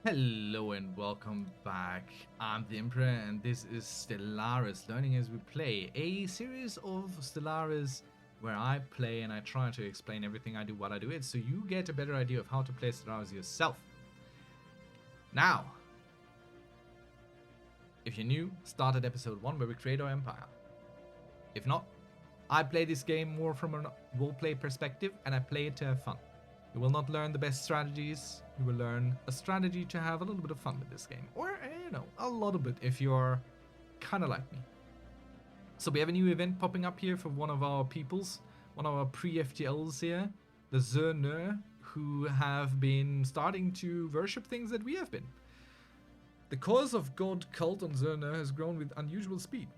Hello and welcome back. I'm the Imperor and this is Stellaris, Learning as We Play, a series of Stellaris where I play and I try to explain everything I do while I do it so you get a better idea of how to play Stellaris yourself. Now, if you're new, start at episode 1 where we create our empire. If not, I play this game more from a roleplay perspective and I play it to have fun. You will not learn the best strategies, you will learn a strategy to have a little bit of fun with this game. Or, a little bit if you're kind of like me. So we have a new event popping up here for one of our peoples, one of our pre-FTLs here, the Zernur, who have been starting to worship things that we have been. The cause of God cult on Zernur has grown with unusual speed.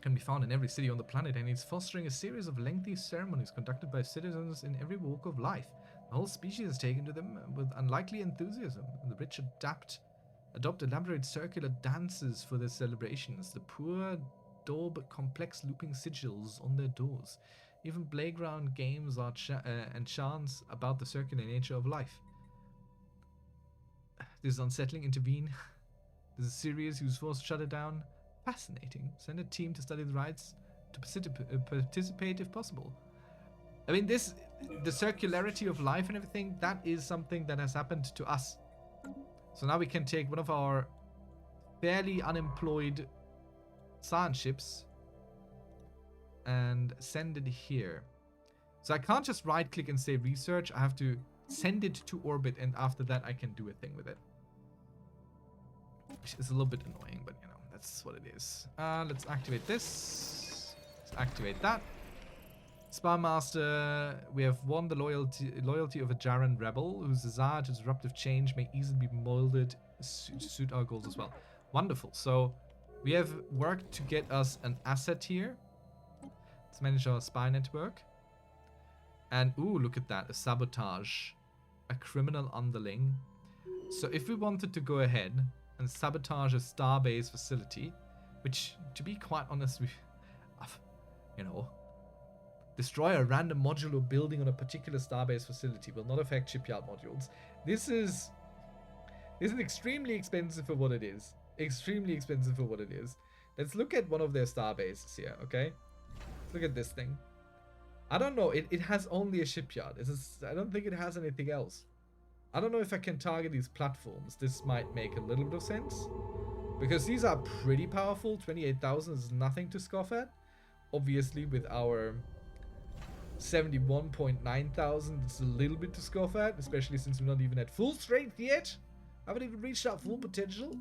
Can be found in every city on the planet, and it's fostering a series of lengthy ceremonies conducted by citizens in every walk of life. The whole species has taken to them with unlikely enthusiasm, and the rich adopt elaborate circular dances for their celebrations. The poor daub complex looping sigils on their doors. Even playground games are and chants about the circular nature of life. This is unsettling. Intervene. There's a series who's forced to shut it down. Fascinating. Send a team to study the rights to participate if possible. I mean, the circularity of life and everything, that is something that has happened to us. So now we can take one of our fairly unemployed science ships and send it here. So I can't just right click and say research. I have to send it to orbit, and after that I can do a thing with it. Which is a little bit annoying, but you know, that's what it is. Let's activate this. Let's activate that. Spy Master, we have won the loyalty of a Jaren rebel whose desire to disruptive change may easily be molded to suit our goals as well. Wonderful. So we have worked to get us an asset here. Let's manage our spy network. And ooh, look at that, a sabotage, a criminal underling. So if we wanted to go ahead and sabotage a starbase facility, which, to be quite honest, destroy a random modular building on a particular starbase facility will not affect shipyard modules. This is extremely expensive for what it is. Extremely expensive for what it is. Let's look at one of their starbases here, okay? Let's look at this thing. I don't know, it has only a shipyard. I don't think it has anything else. I don't know if I can target these platforms. This might make a little bit of sense. Because these are pretty powerful. 28,000 is nothing to scoff at. Obviously, with our 71.9 thousand, it's a little bit to scoff at. Especially since we're not even at full strength yet. I haven't even reached our full potential.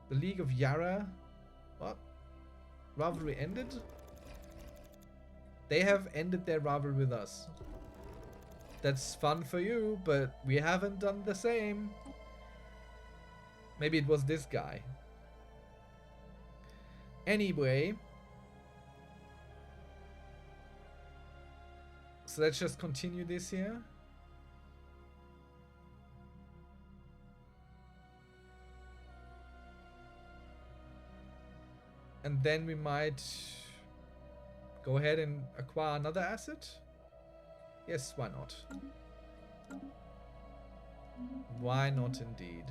The League of Yara. What? Rivalry ended? They have ended their rivalry with us. That's fun for you, but we haven't done the same. Maybe it was this guy. Anyway. So let's just continue this here. And then we might go ahead and acquire another asset. Yes, why not? Why not indeed?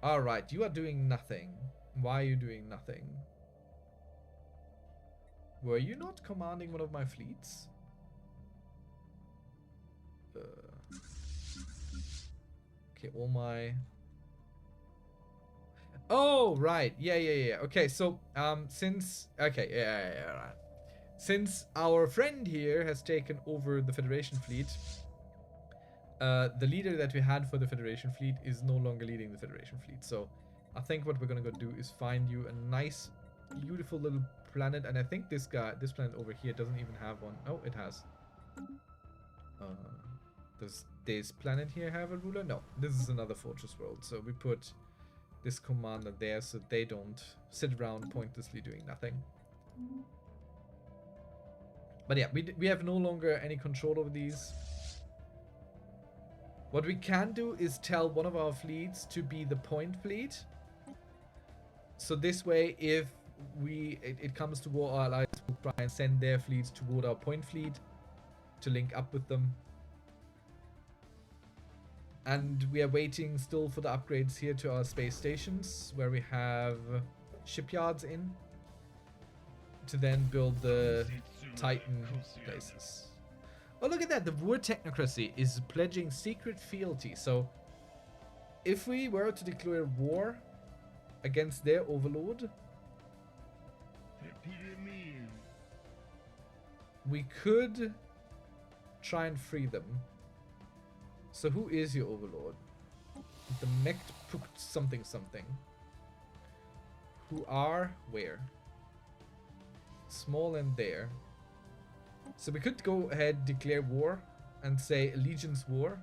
Alright, you are doing nothing. Why are you doing nothing? Were you not commanding one of my fleets? Okay, all my... Oh, right. Yeah. Okay, so, since... Okay, yeah, right. Since our friend here has taken over the Federation fleet, the leader that we had for the Federation fleet is no longer leading the Federation fleet. So I think what we're gonna go do is find you a nice, beautiful little planet. And I think this planet over here doesn't even have one. Oh, it has. Does this planet here have a ruler? No, this is another fortress world. So we put this commander there so they don't sit around pointlessly doing nothing. But yeah, we have no longer any control over these. What we can do is tell one of our fleets to be the point fleet. So this way, if it comes to war, our allies will try and send their fleets toward our point fleet to link up with them. And we are waiting still for the upgrades here to our space stations, where we have shipyards in, to then build the Titan places. Oh, look at that. The war technocracy is pledging secret fealty. So if we were to declare war against their overlord, we could try and free them. So who is your overlord? The Mekt Pukt something something. Who are where? Small and there. So we could go ahead, declare war, and say allegiance war.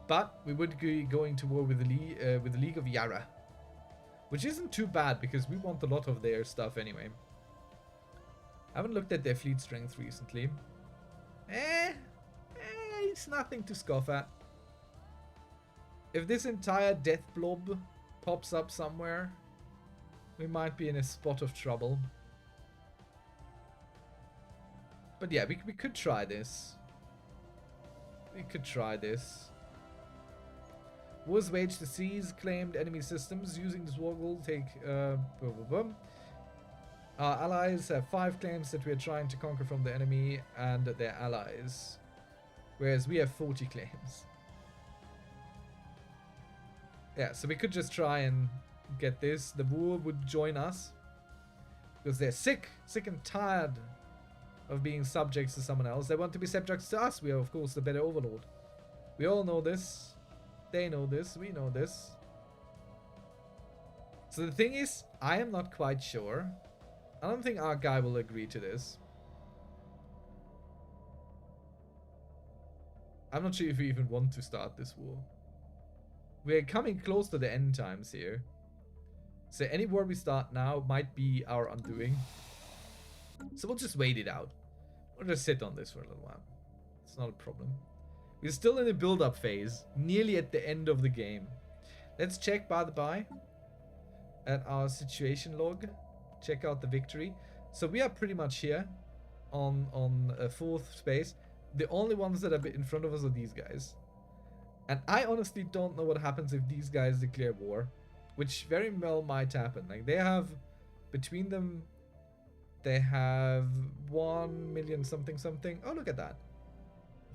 But we would be going to war with the League of Yara, which isn't too bad because we want a lot of their stuff anyway. I haven't looked at their fleet strength recently. It's nothing to scoff at. If this entire death blob pops up somewhere, we might be in a spot of trouble. But yeah, we could try this. We could try this. Wars waged to seize claimed enemy systems. Using this war goal, take Our allies have 5 claims that we are trying to conquer from the enemy and their allies, whereas we have 40 claims. Yeah, so we could just try and get this. The war would join us because they're sick and tired of being subjects to someone else. They want to be subjects to us. We are, of course, the better overlord. We all know this. They know this. We know this. So the thing is, I am not quite sure. I don't think our guy will agree to this. I'm not sure if we even want to start this war. We're coming close to the end times here. So any war we start now might be our undoing. So we'll just wait it out. We'll just sit on this for a little while. It's not a problem. We're still in the build-up phase, nearly at the end of the game. Let's check, by the by, at our situation log. Check out the victory. So we are pretty much here on a 4th space. The only ones that are in front of us are these guys. And I honestly don't know what happens if these guys declare war, which very well might happen. Like, they have, between them, they have 1 million something something. Oh, look at that.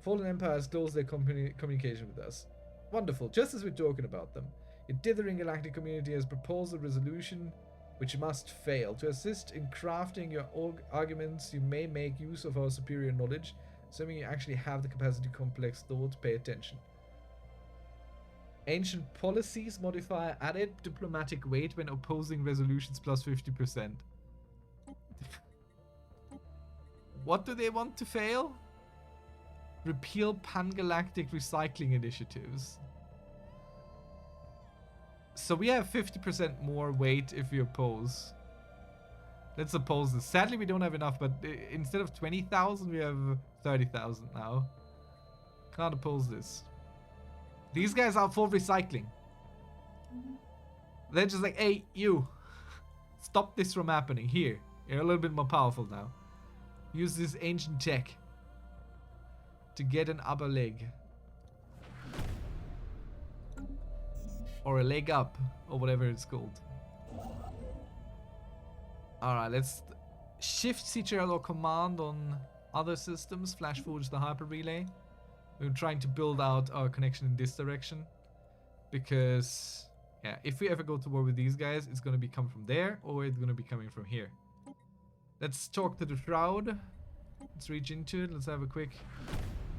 Fallen Empire has closed their communication with us. Wonderful, just as we're talking about them. Your dithering galactic community has proposed a resolution which must fail. To assist in crafting your arguments, you may make use of our superior knowledge, assuming you actually have the capacity to complex thought. Pay attention. Ancient policies modifier added diplomatic weight when opposing resolutions plus 50%. What do they want to fail? Repeal pan-galactic recycling initiatives. So we have 50% more weight if we oppose. Let's oppose this. Sadly, we don't have enough, but instead of 20,000, we have 30,000 now. Can't oppose this. These guys are for recycling. They're just like, hey, you. Stop this from happening. Here. You're a little bit more powerful now. Use this ancient tech to get an upper leg. Or a leg up. Or whatever it's called. Alright, let's shift CTRL or command on other systems. Flash forge the hyper relay. We're trying to build out our connection in this direction. Because, yeah, if we ever go to war with these guys, it's going to be coming from there or it's going to be coming from here. Let's talk to the Shroud. Let's reach into it. Let's have a quick...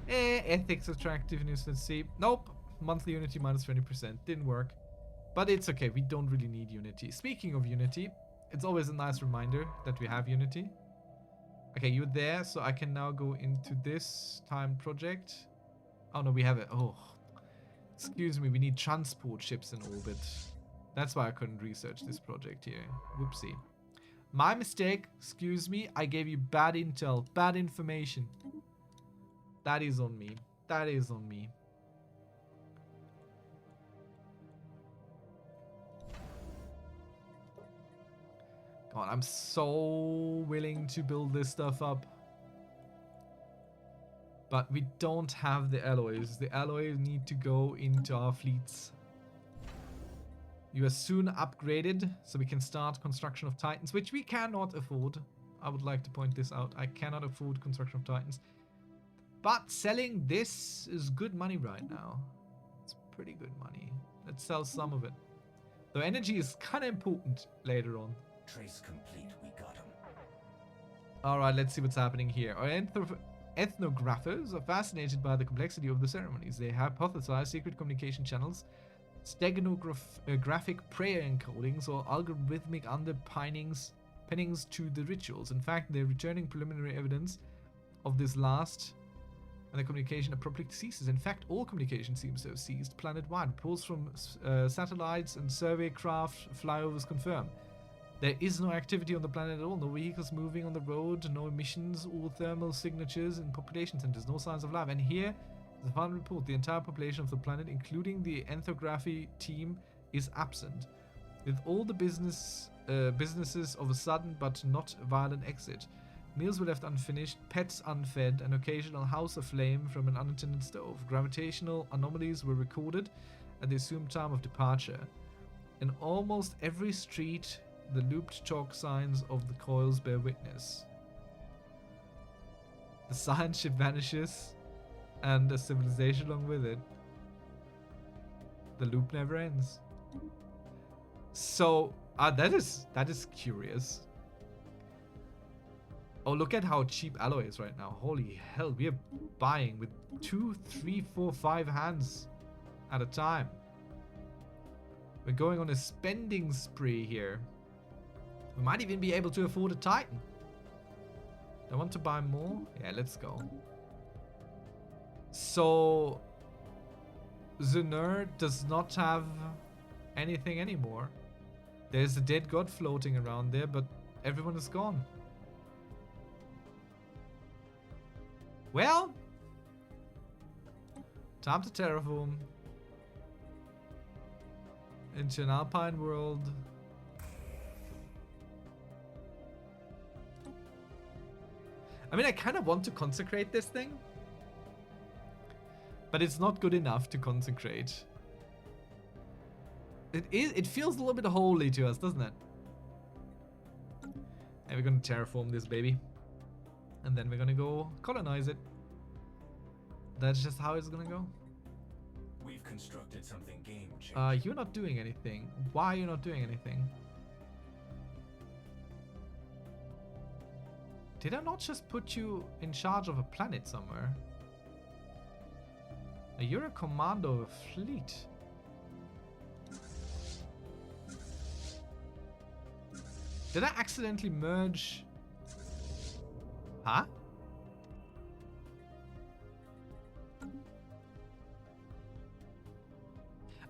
ethics attractiveness. Let's see. Nope. Monthly unity minus 20%. Didn't work. But it's okay. We don't really need unity. Speaking of unity, it's always a nice reminder that we have unity. Okay, you're there. So I can now go into this time project. Oh, no, we have it. Oh, excuse me. We need transport ships in orbit. That's why I couldn't research this project here. Whoopsie. My mistake. Excuse me. I gave you bad intel. Bad information. That is on me. That is on me. God, I'm so willing to build this stuff up. But we don't have the alloys. The alloys need to go into our fleets. You are soon upgraded, so we can start construction of Titans, which we cannot afford. I would like to point this out. I cannot afford construction of Titans. But selling this is good money right now. It's pretty good money. Let's sell some of it. Though energy is kind of important later on. Trace complete, we got him. Alright, let's see what's happening here. Our ethnographers are fascinated by the complexity of the ceremonies. They hypothesize secret communication channels, steganographic prayer encodings, or algorithmic underpinnings to the rituals. In fact, they're returning preliminary evidence of this last, and the communication abruptly ceases. In fact, all communication seems to have ceased planet-wide. Reports from satellites and survey craft flyovers confirm there is no activity on the planet at all. No vehicles moving on the road, no emissions or thermal signatures in population centers, no signs of life. And here, the final report, the entire population of the planet, including the ethnography team, is absent. With all the businesses of a sudden but not violent exit. Meals were left unfinished, pets unfed, an occasional house aflame from an unattended stove. Gravitational anomalies were recorded at the assumed time of departure. In almost every street, the looped chalk signs of the coils bear witness. The science ship vanishes, and a civilization along with it. The loop never ends. So, that is curious. Oh, look at how cheap alloy is right now. Holy hell, we are buying with 2, 3, 4, 5 hands at a time. We're going on a spending spree here. We might even be able to afford a Titan. Do I want to buy more? Yeah, let's go. So, Zunur does not have anything anymore. There's a dead god floating around there, but everyone is gone. Well, time to terraform into an alpine world. I mean, I kind of want to consecrate this thing, but it's not good enough to consecrate. It feels a little bit holy to us, doesn't it? And we're gonna terraform this baby. And then we're gonna go colonize it. That's just how it's gonna go. We've constructed something game-changing. You're not doing anything. Why are you not doing anything? Did I not just put you in charge of a planet somewhere? You're a commando of a fleet. Did I accidentally merge? Huh?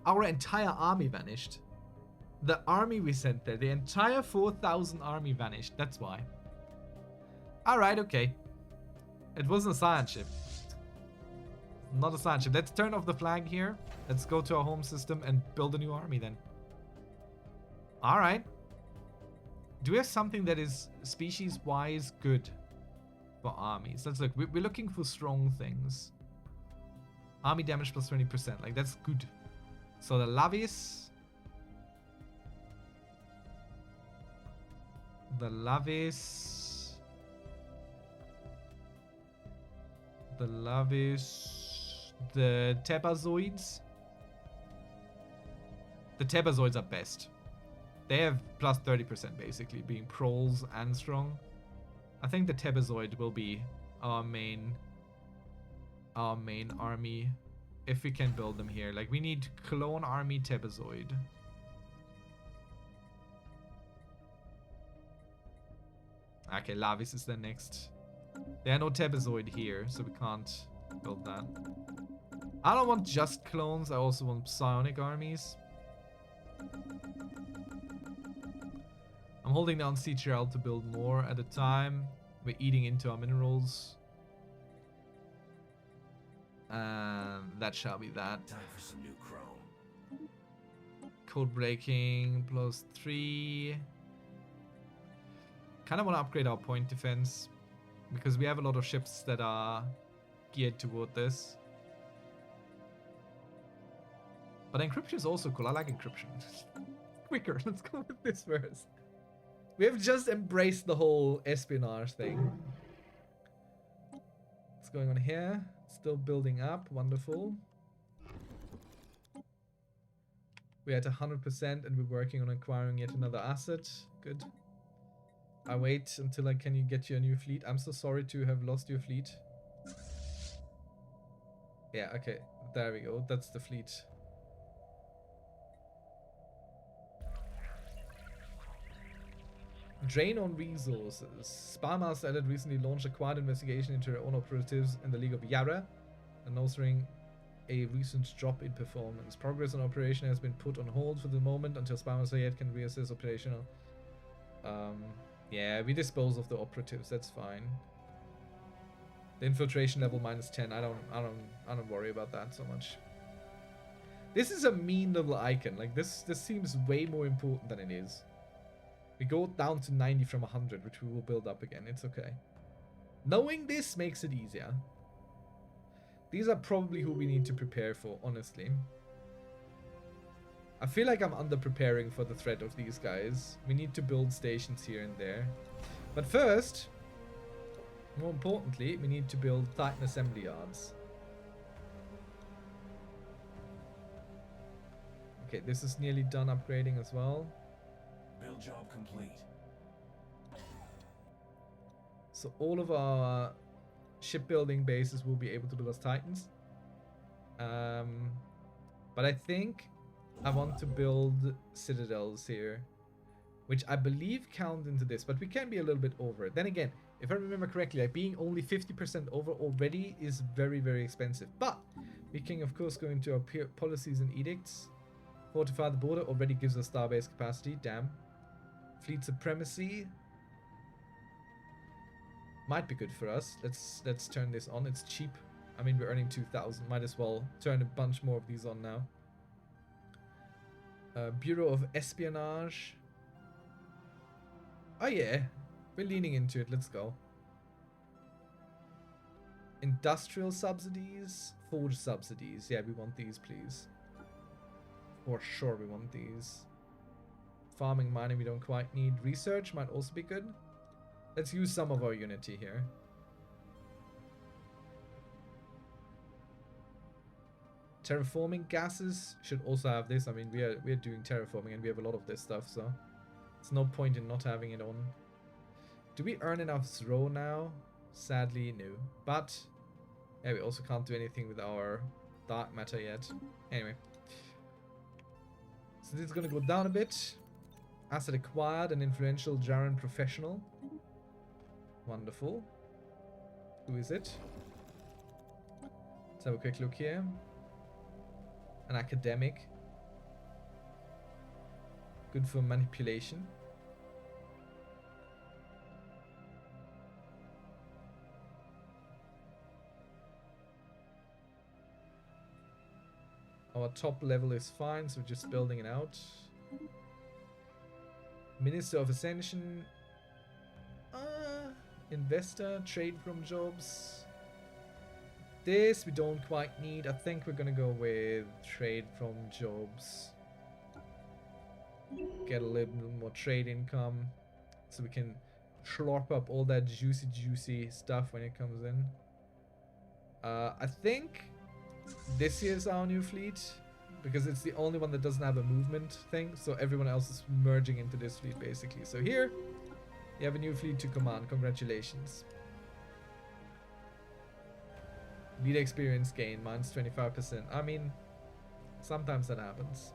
Our entire army vanished. The army we sent there, the entire 4,000 army vanished. That's why. Alright, okay. It wasn't a science ship. Not a science ship. Let's turn off the flag here. Let's go to our home system and build a new army then. Alright. Do we have something that is species-wise good for armies? Let's look. We're looking for strong things. Army damage plus 20%. Like, that's good. So the Lavis. The Lavis. The Lavis. The Tebazoids. The Tebazoids are best. They have plus 30% basically, being proles and strong. I think the Tebazoid will be our main army if we can build them here. Like, we need clone army Tebazoid. Okay, Lavis is the next. There are no Tebazoid here, so we can't build that. I don't want just clones, I also want psionic armies. I'm holding down CTRL to build more at a time. We're eating into our minerals. That shall be that. Time for some new chrome. Code breaking plus 3. Kind of want to upgrade our point defense because we have a lot of ships that are geared toward this. But encryption is also cool. I like encryption. Quicker. Let's go with this first. We have just embraced the whole espionage thing. What's going on here? Still building up. Wonderful. We're at 100% and we're working on acquiring yet another asset. Good. I wait until I can you get your new fleet. I'm so sorry to have lost your fleet. Yeah, okay. There we go. That's the fleet. Drain on resources. Sparmaster Edit recently launched a quiet investigation into their own operatives in the League of Yara, announcing a recent drop in performance. Progress on operation has been put on hold for the moment until Sparmaster yet can reassess operational. Yeah, we dispose of the operatives. That's fine. The infiltration level -10. I don't worry about that so much. This is a mean little icon. Like this seems way more important than it is. We go down to 90 from 100, which we will build up again. It's okay. Knowing this makes it easier. These are probably who we need to prepare for, honestly. I feel like I'm under-preparing for the threat of these guys. We need to build stations here and there. But first, more importantly, we need to build Titan assembly yards. Okay, this is nearly done upgrading as well. Build job complete. So all of our shipbuilding bases will be able to build as Titans. But I think I want to build citadels here, which I believe count into this, but we can be a little bit over it. Then again, if I remember correctly, like being only 50% over already is very, very expensive. But we can, of course, go into our policies and edicts. Fortify the border already gives us starbase capacity. Damn. Fleet supremacy might be good for us. Let's turn this on. It's cheap. I mean, we're earning 2,000. Might as well turn a bunch more of these on now. Bureau of Espionage. Oh yeah, we're leaning into it. Let's go. Industrial subsidies, forge subsidies. Yeah, we want these, please. For sure, we want these. Farming, mining, we don't quite need. Research might also be good. Let's use some of our unity here. Terraforming gases should also have this. I mean, we are doing terraforming and we have a lot of this stuff, so it's no point in not having it on. Do we earn enough throw now? Sadly, no. But yeah, we also can't do anything with our dark matter yet. Anyway, so this is gonna go down a bit. Asset acquired, an influential Jaren professional. Wonderful. Who is it? Let's have a quick look here. An academic. Good for manipulation. Our top level is fine, so we're just building it out. Minister of Ascension. Investor, trade from jobs. This we don't quite need. I think we're gonna go with trade from jobs. Get a little bit more trade income so we can slurp up all that juicy stuff when it comes in. I think this here's our new fleet because it's the only one that doesn't have a movement thing, so everyone else is merging into this fleet basically. So here you have a new fleet to command. Congratulations. Lead experience gain -25%. I mean, sometimes that happens.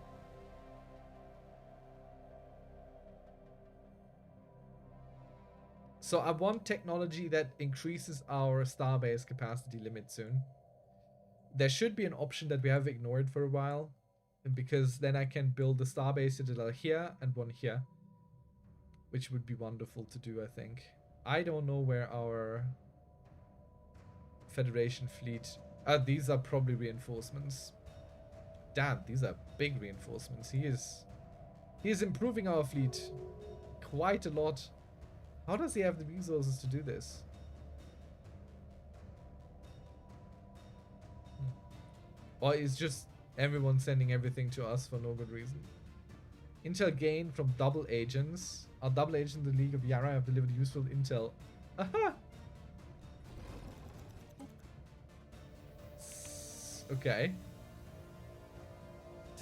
So I want technology that increases our starbase capacity limit soon. There should be an option that we have ignored for a while, because then I can build the starbase citadel here and one here, which would be wonderful to do, I think. I don't know where our Federation fleet... these are probably reinforcements. Damn, these are big reinforcements. He is improving our fleet quite a lot. How does he have the resources to do this? Or is just everyone sending everything to us for no good reason? Intel gained from double agents. Our double agents in the League of Yara have delivered useful intel. Aha! Okay.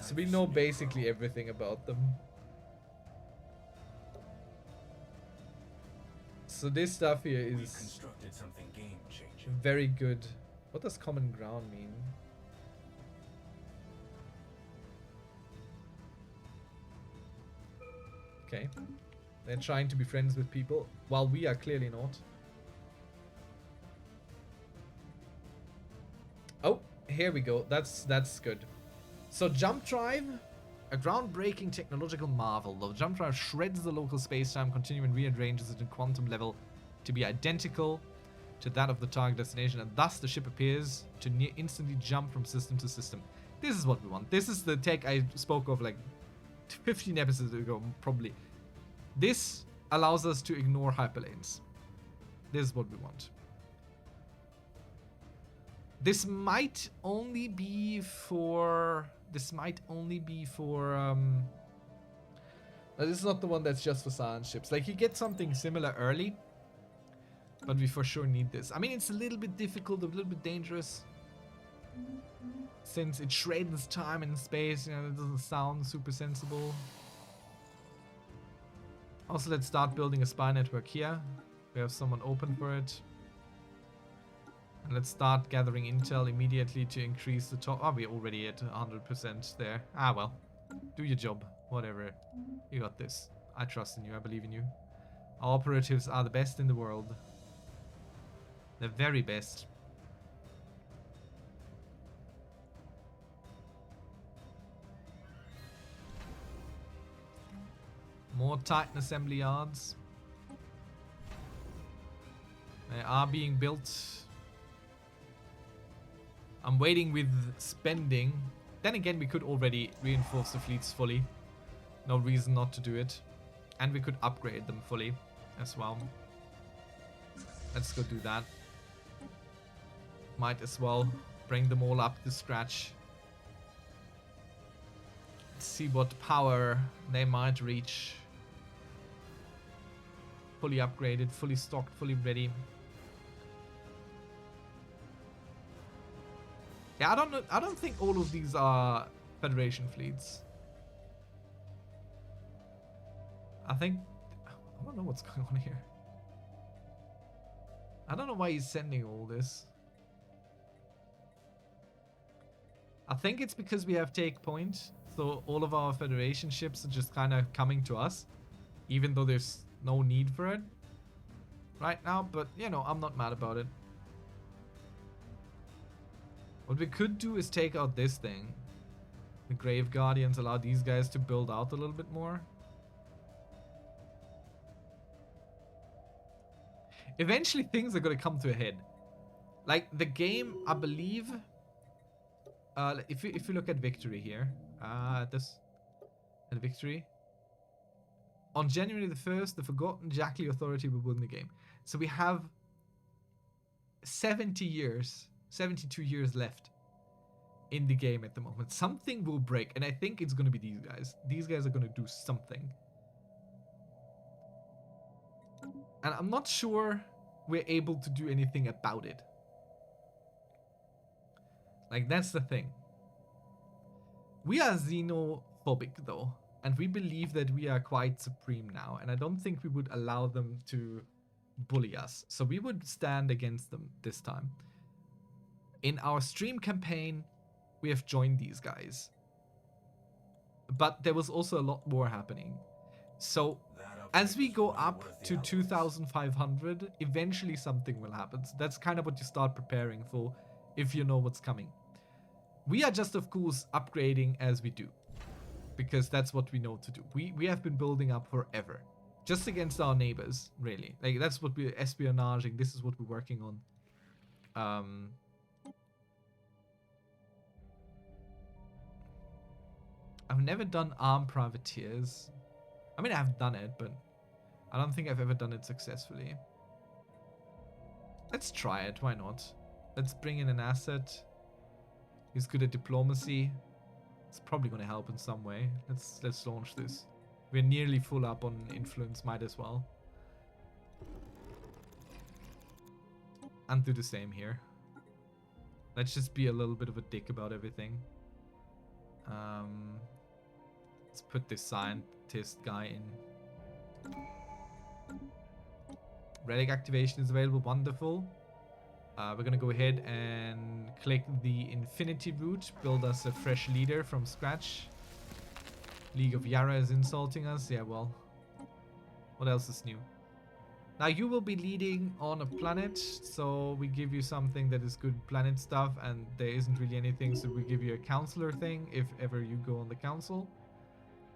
So we know basically everything about them. So this stuff here is constructed something game-changing. very good. What does common ground mean? Okay. They're trying to be friends with people, while we are clearly not. Oh, here we go. That's good. So jump drive, a groundbreaking technological marvel. The jump drive shreds the local space-time continuum and rearranges it in quantum level to be identical to that of the target destination, and thus the ship appears to near instantly jump from system to system. This is what we want. This is the tech I spoke of like 15 episodes ago, probably. This allows us to ignore hyperlanes. This is what we want. This might only be for... This is not the one that's just for science ships. Like, you get something similar early, but we for sure need this. I mean, it's a little bit difficult, a little bit dangerous, since it shreds time and space. You know, it doesn't sound super sensible. Also, let's start building a spy network here. We have someone open for it. And let's start gathering intel immediately to increase the top. Oh, we're already at 100% there. Ah, well. Do your job. Whatever. You got this. I trust in you. I believe in you. Our operatives are the best in the world. The very best. More Titan assembly yards. They are being built. I'm waiting with spending. Then again, we could already reinforce the fleets fully. No reason not to do it. And we could upgrade them fully as well. Let's go do that. Might as well bring them all up to scratch. Let's see what power they might reach. Fully upgraded, fully stocked, fully ready. Yeah, I don't know. I don't think all of these are Federation fleets. I think... I don't know what's going on here. I don't know why he's sending all this. I think it's because we have take point. So all of our Federation ships are just kind of coming to us. Even though there's no need for it right now. But, you know, I'm not mad about it. What we could do is take out this thing. The Grave Guardians, allow these guys to build out a little bit more. Eventually things are going to come to a head. Like the game, I believe, if you look at Victory here, at Victory. On January the 1st, the Forgotten Jackley Authority will win the game. So we have 70 years, 72 years left in the game at the moment. Something will break, and I think it's going to be these guys. These guys are going to do something. And I'm not sure we're able to do anything about it. Like, that's the thing. We are xenophobic, though. And we believe that we are quite supreme now. And I don't think we would allow them to bully us. So we would stand against them this time. In our stream campaign, we have joined these guys. But there was also a lot more happening. So as we go up to 2,500, eventually something will happen. So that's kind of what you start preparing for if you know what's coming. We are just, of course, upgrading as we do. Because that's what we know to do. We have been building up forever. Just against our neighbors, really. Like, that's what we're espionaging. This is what we're working on. I've never done armed privateers. I mean, I've done it, but I don't think I've ever done it successfully. Let's try it. Why not? Let's bring in an asset. He's good at diplomacy. It's probably gonna help in some way. Let's launch this. We're nearly full up on influence, might as well. And do the same here. Let's just be a little bit of a dick about everything. Let's put this scientist guy in. Relic activation is available, wonderful. We're gonna go ahead and click the infinity route, build us a fresh leader from scratch. League of Yara is insulting us. Yeah, well, what else is new? Now you will be leading on a planet, so we give you something that is good planet stuff, and there isn't really anything, so we give you a counselor thing if ever you go on the council.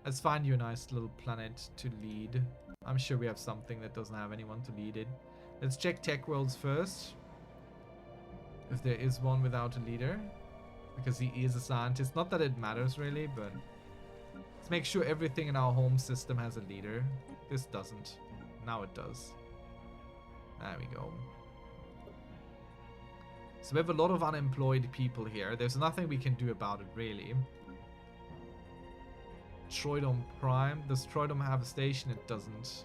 Let's find you a nice little planet to lead. I'm sure we have something that doesn't have anyone to lead it. Let's check tech worlds first. If there is one without a leader, because he is a scientist. Not that it matters really, but let's make sure everything in our home system has a leader. This doesn't. Now it does. There we go. So we have a lot of unemployed people here. There's nothing we can do about it really. Troidom Prime. Does Troidom have a station? It doesn't.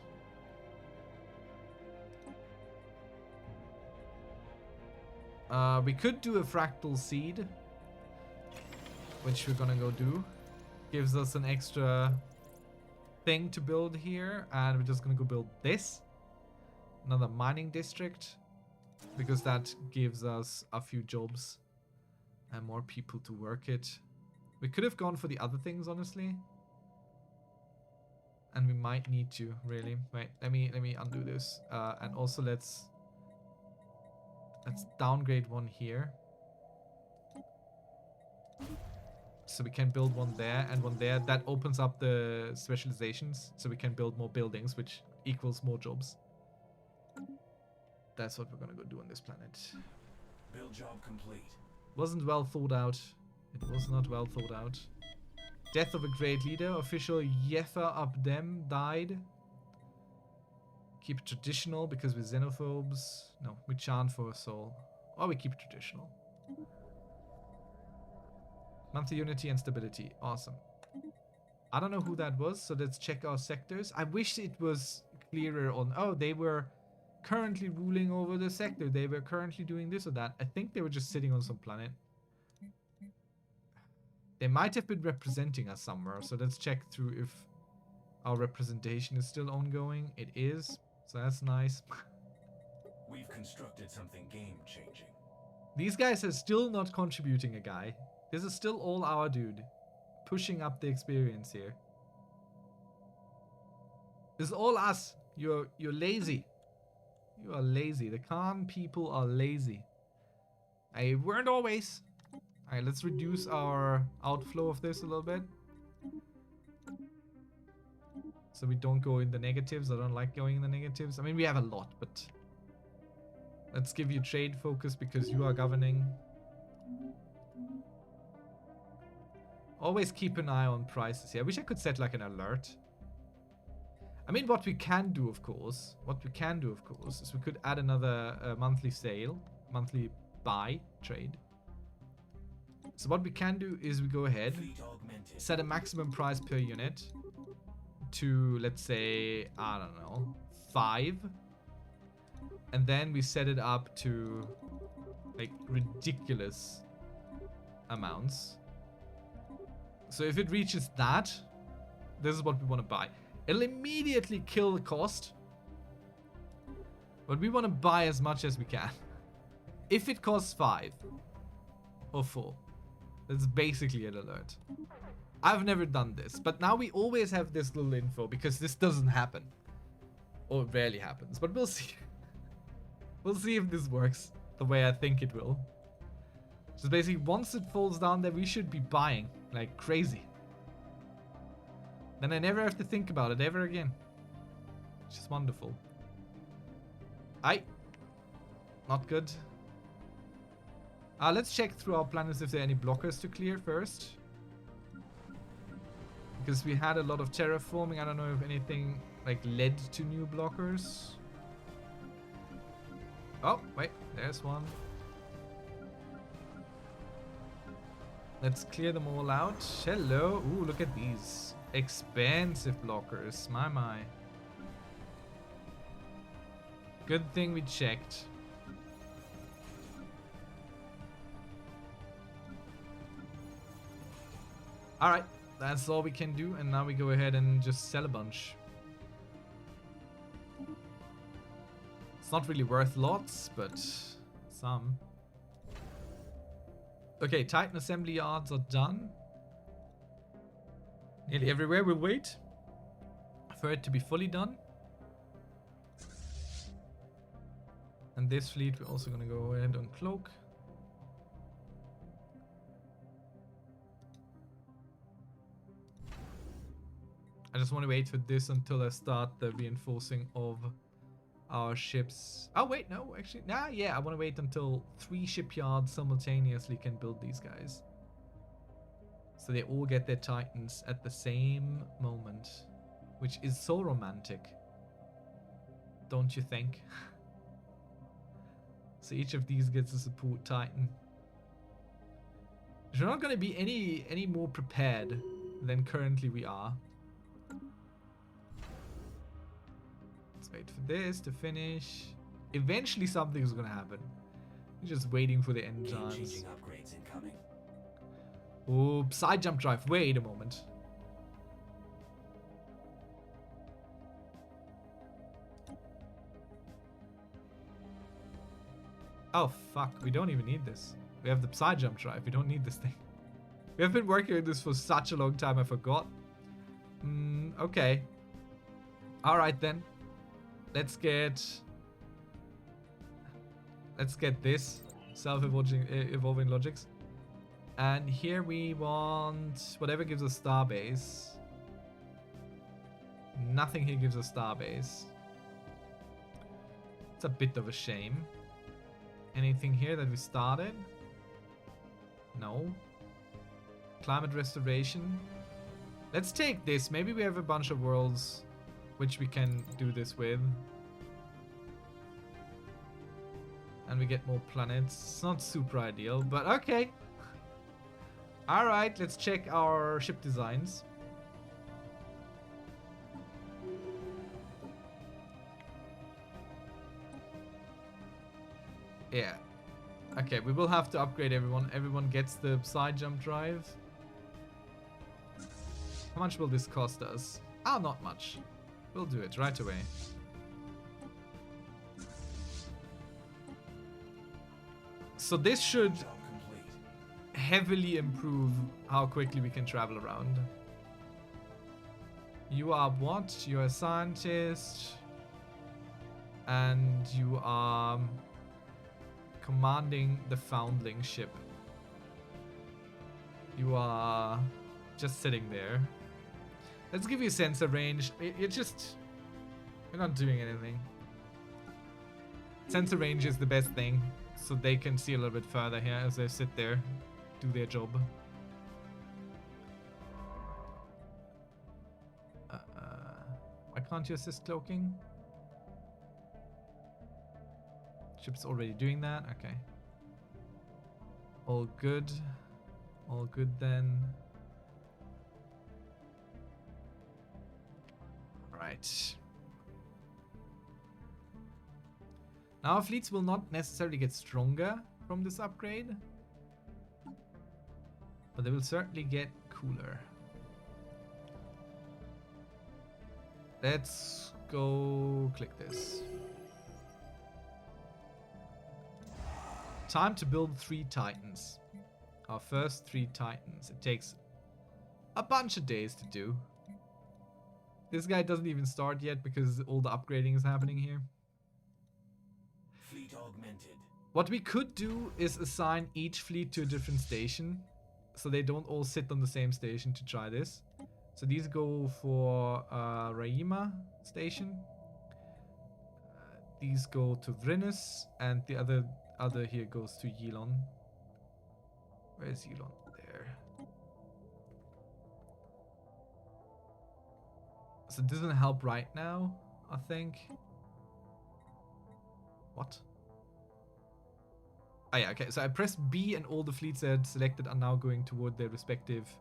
We could do a fractal seed, which we're gonna go do. Gives us an extra thing to build here, and we're just gonna go build this. Another mining district, because that gives us a few jobs and more people to work it. We could have gone for the other things, honestly. And we might need to, really. Wait, let me undo this. And also let's downgrade one here. So we can build one there and one there. That opens up the specializations, so we can build more buildings, which equals more jobs. That's what we're gonna go do on this planet. Build job complete. Wasn't well thought out. It was not well thought out. Death of a great leader. Official Yefa Abdem died. Keep it traditional because we're xenophobes. No, we chant for a soul. Or we keep it traditional. Monthly unity and stability. Awesome. I don't know who that was, so let's check our sectors. I wish it was clearer on... Oh, they were currently ruling over the sector. They were currently doing this or that. I think they were just sitting on some planet. They might have been representing us somewhere, so let's check through if our representation is still ongoing. It is, so that's nice. We've constructed something game-changing. These guys are still not contributing a guy. This is still all our dude. Pushing up the experience here. This is all us. You're lazy. You are lazy. The Khan people are lazy. I weren't always. Alright, let's reduce our outflow of this a little bit. So we don't go in the negatives. I don't like going in the negatives. I mean, we have a lot, but... Let's give you trade focus because you are governing. Always keep an eye on prices here. I wish I could set like an alert. I mean, what we can do, of course, is we could add another monthly sale, monthly buy trade. So what we can do is we go ahead, set a maximum price per unit to, let's say, I don't know, 5. And then we set it up to, like, ridiculous amounts. So if it reaches that, this is what we want to buy. It'll immediately kill the cost. But we want to buy as much as we can. If it costs 5 or 4. That's basically an alert. I've never done this, but now we always have this little info because this doesn't happen. Or it rarely happens, but we'll see. We'll see if this works the way I think it will. So basically, once it falls down there, we should be buying like crazy. Then I never have to think about it ever again. Which is wonderful. Not good. Let's check through our planets if there are any blockers to clear first. Because we had a lot of terraforming. I don't know if anything like led to new blockers. Oh, wait, there's one. Let's clear them all out. Hello. Ooh, look at these. Expensive blockers. My. Good thing we checked. Alright, that's all we can do, and now we go ahead and just sell a bunch. It's not really worth lots, but some. Okay, Titan assembly yards are done. Nearly everywhere. We'll wait for it to be fully done. And this fleet we're also gonna go ahead and cloak. I just want to wait for this until I start the reinforcing of our ships. Oh wait, no, actually, yeah, I want to wait until 3 shipyards simultaneously can build these guys. So they all get their Titans at the same moment, which is so romantic. Don't you think? So each of these gets a support Titan. We're not going to be any more prepared than currently we are. Let's wait for this to finish. Eventually something is going to happen. We're just waiting for the end times. Game-changing upgrades incoming. Oh, side jump drive. Wait a moment. Oh fuck, we don't even need this. We have the side jump drive. We don't need this thing. We have been working on this for such a long time, I forgot. Okay. Alright then. Let's get this. Self-evolving logics. And here we want whatever gives us starbase. Nothing here gives us starbase. It's a bit of a shame. Anything here that we started? No. Climate restoration. Let's take this. Maybe we have a bunch of worlds which we can do this with. And we get more planets. It's not super ideal, but okay. Alright, let's check our ship designs. Yeah. Okay, we will have to upgrade everyone. Everyone gets the side jump drive. How much will this cost us? Oh, not much. We'll do it right away. So this should Job complete. heavily improve how quickly we can travel around. You are what? You're a scientist. And you are commanding the foundling ship. You are just sitting there. Let's give you a sensor range. You're not doing anything. Sensor range is the best thing, so they can see a little bit further here as they sit there, do their job. Why can't you assist cloaking? Ship's already doing that. Okay. All good. All good then. Right. Now our fleets will not necessarily get stronger from this upgrade, but they will certainly get cooler. Let's go click this. Time to build 3 Titans. Our first 3 Titans. It takes a bunch of days to do. This guy doesn't even start yet because all the upgrading is happening here. Fleet augmented. What we could do is assign each fleet to a different station, so they don't all sit on the same station to try this. So these go for Raima station. These go to Vrinus, and the other here goes to Yilon. Where's Yilon? There. So it doesn't help right now, I think. What? Oh yeah, okay. So I press B and all the fleets that are selected are now going toward their respective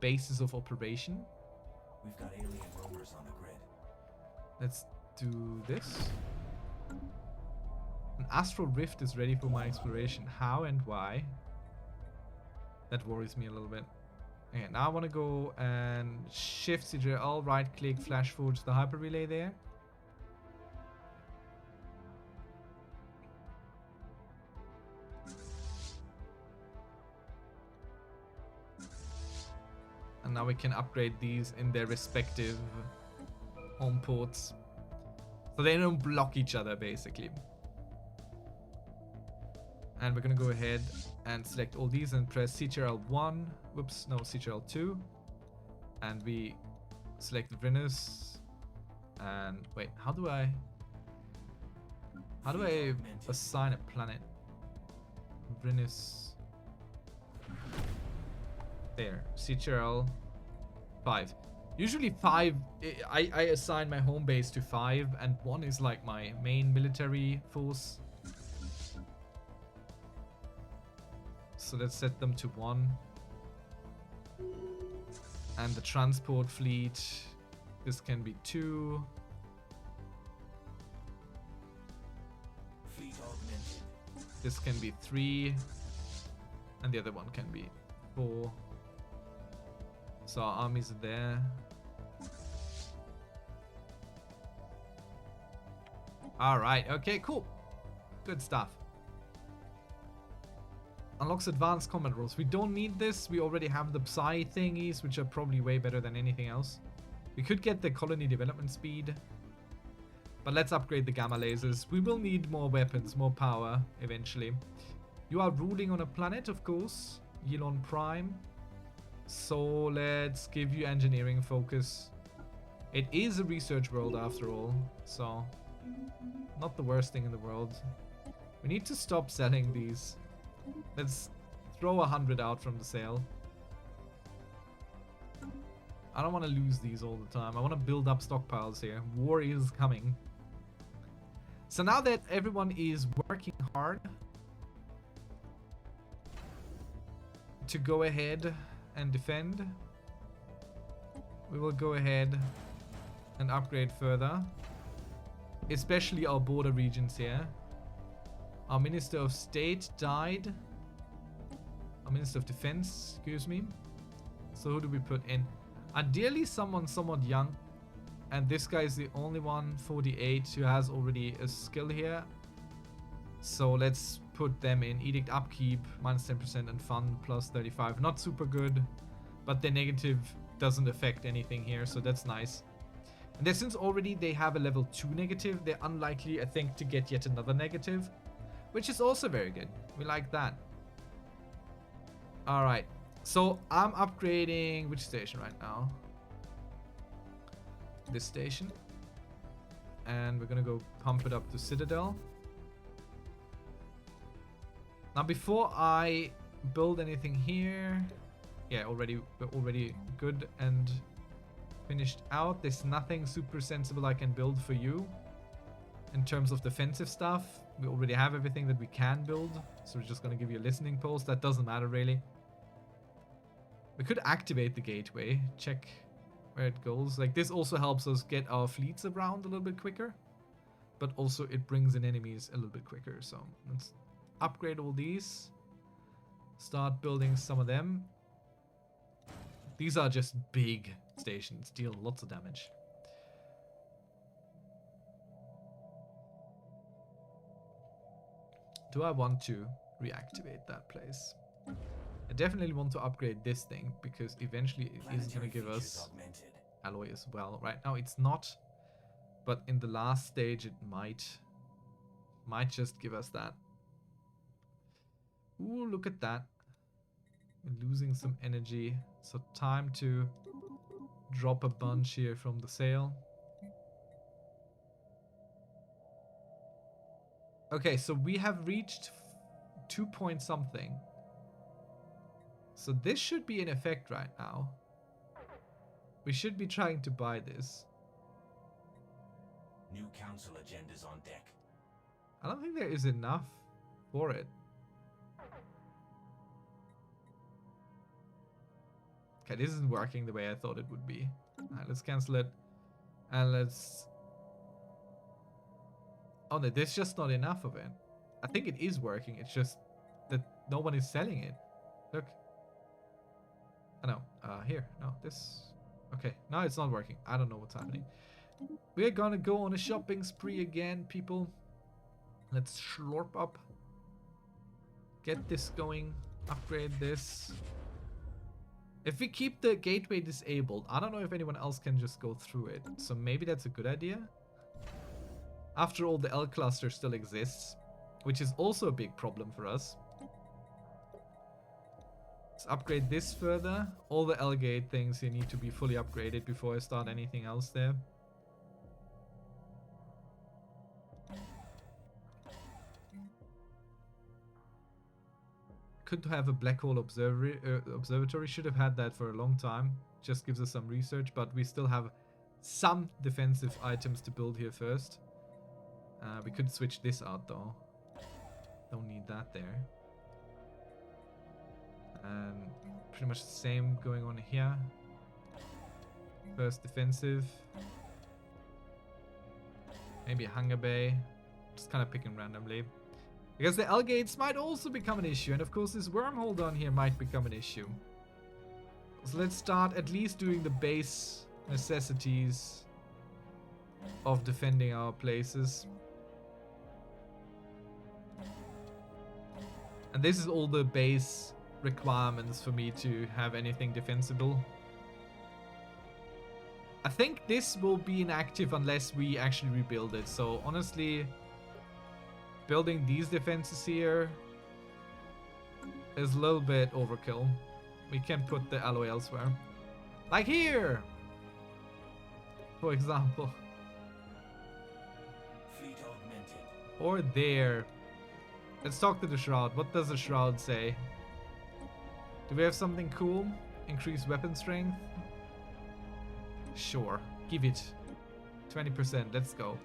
bases of operation. We've got alien roamers on the grid. Let's do this. An astral rift is ready for my exploration. How and why? That worries me a little bit. Okay, now I want to go and shift CTRL, right click, flash forge the hyper relay there. And now we can upgrade these in their respective home ports. So they don't block each other, basically. And we're going to go ahead and select all these and press CTRL1. Whoops, no, CTRL2. And we select Venus. And wait, how do I assign a planet? Venus. There, CTRL 5. Usually 5, I assign my home base to 5, and 1 is like my main military force. So let's set them to 1. And the transport fleet, this can be 2. Fleet augmented. This can be 3. And the other one can be 4. So our armies are there. Alright, okay, cool. Good stuff. Unlocks advanced combat rules. We don't need this. We already have the Psy thingies, which are probably way better than anything else. We could get the colony development speed. But let's upgrade the gamma lasers. We will need more weapons, more power, eventually. You are ruling on a planet, of course. Yilon Prime. So let's give you engineering focus. It is a research world after all, so not the worst thing in the world. We need to stop selling these. Let's throw 100 out from the sale. I don't want to lose these all the time. I want to build up stockpiles here. War is coming. So now that everyone is working hard to go ahead and defend, we will go ahead and upgrade further, especially our border regions here. Our Minister of State died. Our Minister of Defense, excuse me. So who do we put in? Ideally someone somewhat young, and this guy is the only one, 48, who has already a skill here. So let's put them in Edict Upkeep, -10%, and Fun, +35. Not super good, but the negative doesn't affect anything here, so that's nice. And then since already they have a level 2 negative, they're unlikely, I think, to get yet another negative, which is also very good. We like that. Alright, so I'm upgrading which station right now? This station. And we're gonna go pump it up to Citadel. Now before I build anything here, yeah, we're already good and finished out. There's nothing super sensible I can build for you in terms of defensive stuff. We already have everything that we can build, so we're just gonna give you a listening post. That doesn't matter really. We could activate the gateway, check where it goes. Like, this also helps us get our fleets around a little bit quicker, but also it brings in enemies a little bit quicker. So let's upgrade all these, start building some of them. These are just big stations, deal lots of damage. Do I want to reactivate that place? I definitely want to upgrade this thing, because eventually it is going to give us alloy as well. Right now it's not, but in the last stage it might just give us that. Ooh, look at that. We're losing some energy, so time to drop a bunch here from the sale. Okay, so we have reached 2 point something. So this should be in effect right now. We should be trying to buy this. New council agendas on deck. I don't think there is enough for it. Okay, this isn't working the way I thought it would be. Alright, let's cancel it. And let's... Oh no, there's just not enough of it. I think it is working, it's just that no one is selling it. Look. Oh no, here, no, this... Okay, now it's not working. I don't know what's happening. We're gonna go on a shopping spree again, people. Let's slurp up. Get this going. Upgrade this. If we keep the gateway disabled, I don't know if anyone else can just go through it. So maybe that's a good idea. After all, the L cluster still exists, which is also a big problem for us. Let's upgrade this further. All the L gate things here need to be fully upgraded before I start anything else there. Could have a black hole observatory. Should have had that for a long time. Just gives us some research, but we still have some defensive items to build here first. We could switch this out though. Don't need that there. And pretty much the same going on here. First defensive. Maybe a hangar bay. Just kind of picking randomly. Because the L gates might also become an issue, and of course this wormhole down here might become an issue. So let's start at least doing the base necessities of defending our places. And this is all the base requirements for me to have anything defensible. I think this will be inactive unless we actually rebuild it, so honestly... Building these defenses here is a little bit overkill. We can put the alloy elsewhere. Like here! For example. Fleet augmented. Or there. Let's talk to the Shroud. What does the Shroud say? Do we have something cool? Increase weapon strength? Sure. Give it. 20%. Let's go.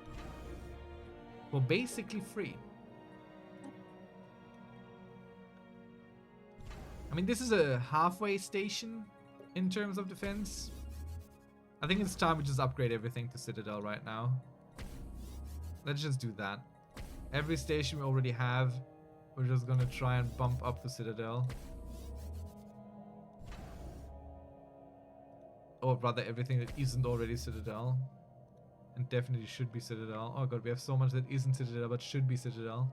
Well, basically free. I mean, this is a halfway station in terms of defense. I think it's time we just upgrade everything to Citadel right now. Let's just do that. Every station we already have, we're just gonna try and bump up the Citadel. Or rather, everything that isn't already Citadel. And definitely should be Citadel. Oh god, we have so much that isn't Citadel but should be Citadel.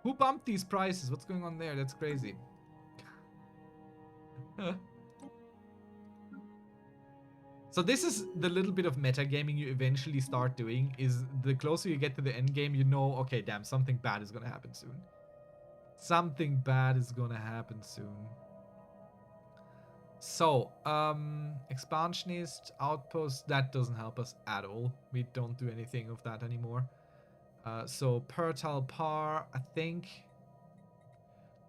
Who bumped these prices? What's going on there? That's crazy. So this is the little bit of metagaming you eventually start doing, is the closer you get to the end game, you know, okay, damn, something bad is gonna happen soon. Something bad is gonna happen soon. So, expansionist, outpost, that doesn't help us at all. We don't do anything of that anymore. So Pertal Par, I think.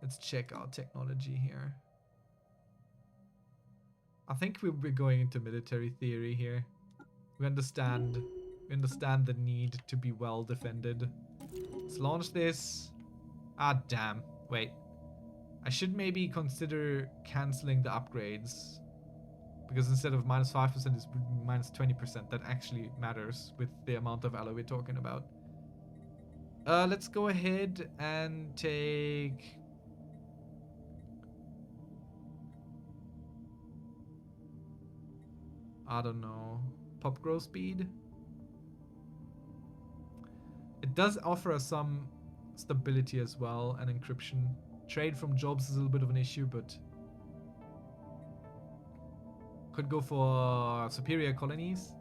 Let's check our technology here. I think we're going into military theory here. We understand the need to be well defended. Let's launch this. Ah, damn. Wait. I should maybe consider cancelling the upgrades. Because instead of minus 5%, it's minus 20%. That actually matters with the amount of alloy we're talking about. Let's go ahead and take... I don't know. Pop growth speed? It does offer us some stability as well and encryption. Trade from jobs is a little bit of an issue, but... Could go for superior colonies.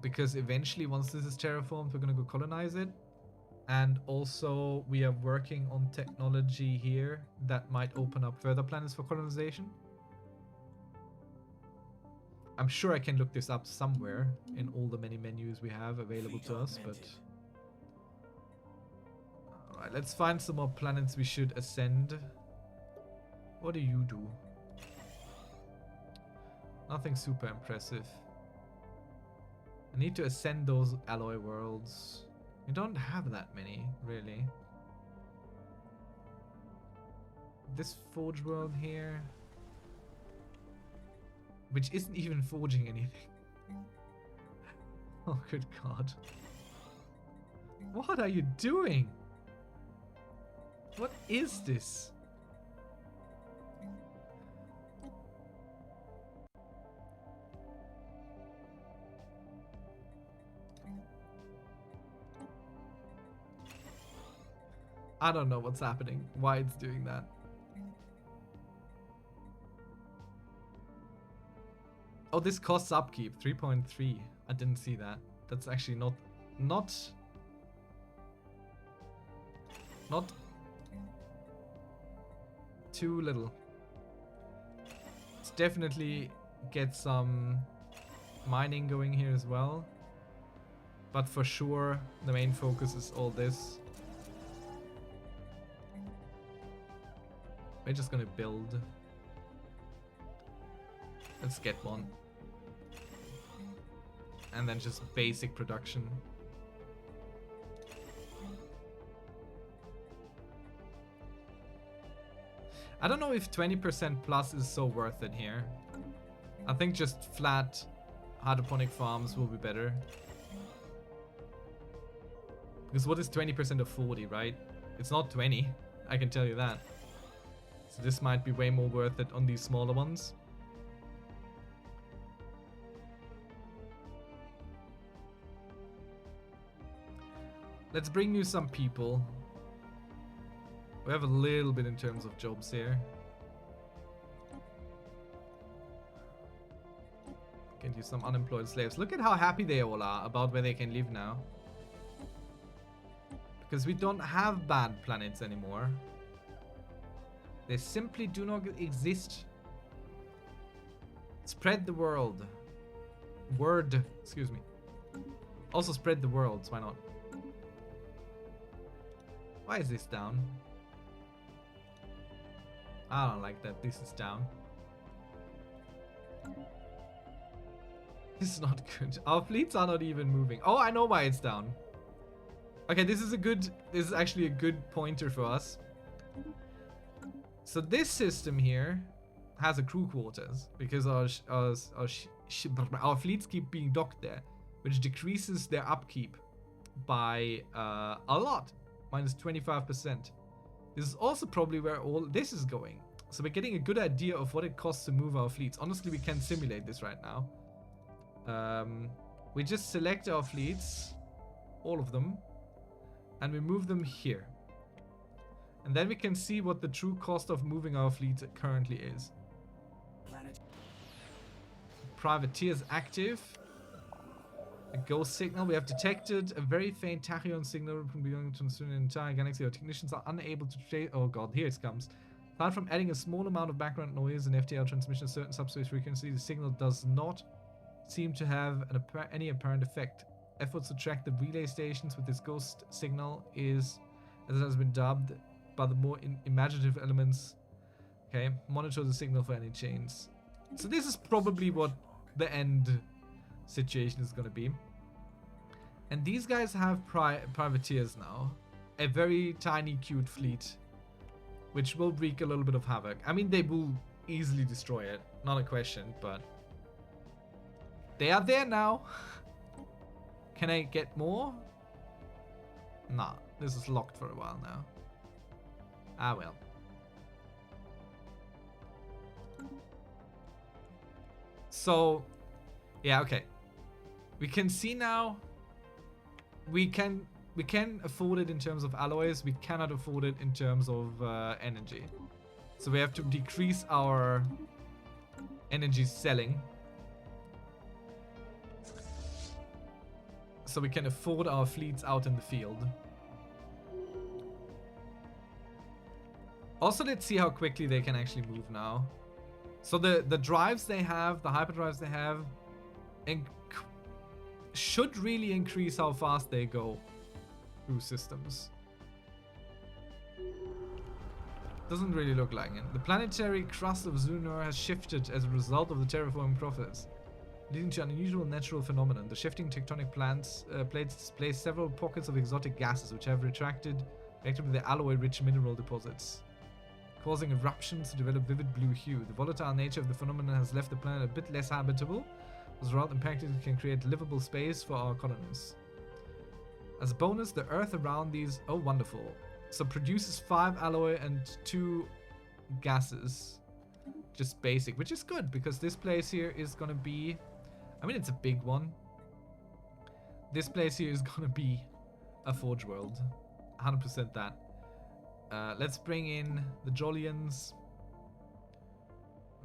Because eventually, once this is terraformed, we're gonna go colonize it. And also, we are working on technology here that might open up further planets for colonization. I'm sure I can look this up somewhere in all the many menus we have available to us, but... Alright, let's find some more planets we should ascend. What do you do? Nothing super impressive. I need to ascend those alloy worlds. We don't have that many, really. This forge world here, which isn't even forging anything. Oh, good God. What are you doing? What is this? I don't know what's happening, why it's doing that. Oh, this costs upkeep, 3.3. I didn't see that. That's actually not too little. Let's definitely get some mining going here as well. But for sure, the main focus is all this. We're just gonna build. Let's get one. And then just basic production. I don't know if 20% plus is so worth it here. I think just flat hydroponic farms will be better. Because what is 20% of 40, right? It's not 20, I can tell you that. So this might be way more worth it on these smaller ones. Let's bring you some people. We have a little bit in terms of jobs here. Get you some unemployed slaves. Look at how happy they all are about where they can live now. Because we don't have bad planets anymore. They simply do not exist. Spread the world. Word, excuse me. Also spread the worlds, why not? Why is this down? I don't like that this is down. This is not good. Our fleets are not even moving. Oh, I know why it's down. Okay, this is actually a good pointer for us. So this system here has a crew quarters because our fleets keep being docked there, which decreases their upkeep by a lot, minus 25%. This is also probably where all this is going. So we're getting a good idea of what it costs to move our fleets. Honestly, we can simulate this right now. We just select our fleets, all of them, and we move them here. And then we can see what the true cost of moving our fleet currently is. Privateers active. A ghost signal. We have detected a very faint tachyon signal from beyond the entire galaxy. Our technicians are unable to trace. Oh god, here it comes. Apart from adding a small amount of background noise and FTL transmission at certain subspace frequency, the signal does not seem to have any apparent effect. Efforts to track the relay stations with this ghost signal is, as it has been dubbed, by the more imaginative elements. Okay, monitor the signal for any chains. So this is probably what the end situation is going to be. And these guys have privateers now. A very tiny, cute fleet, which will wreak a little bit of havoc. I mean, they will easily destroy it, not a question, but they are there now. Can I get more? Nah, this is locked for a while now. Ah, well. So, yeah, okay. We can see now. We can afford it in terms of alloys. We cannot afford it in terms of energy. So we have to decrease our energy selling, so we can afford our fleets out in the field. Also, let's see how quickly they can actually move now. So the drives they have, the hyperdrives they have, should really increase how fast they go through systems. Doesn't really look like it. The planetary crust of Zunor has shifted as a result of the terraforming process. leading to an unusual natural phenomenon. The shifting tectonic plates display several pockets of exotic gases which have reacted with the alloy-rich mineral deposits, causing eruptions to develop vivid blue hue. The volatile nature of the phenomenon has left the planet a bit less habitable. As a result, impacted can create livable space for our colonists. As a bonus, the Earth around these... Oh, wonderful. So produces 5 alloy and 2 gases. Just basic, which is good, because this place here is going to be... I mean, it's a big one. This place here is going to be a Forge World. 100% that. Let's bring in the Jollians.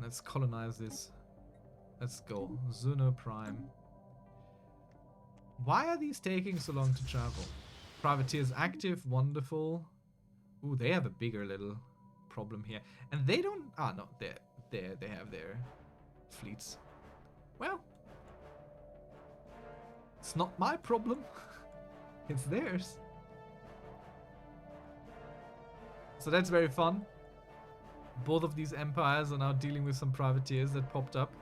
Let's colonize this. Let's go. Zuno Prime. Why are these taking so long to travel? Privateers active. Wonderful. Ooh, they have a bigger little problem here. And they don't... Ah, no. They have their fleets. Well. It's not my problem. It's theirs. So that's very fun. Both of these empires are now dealing with some privateers that popped up.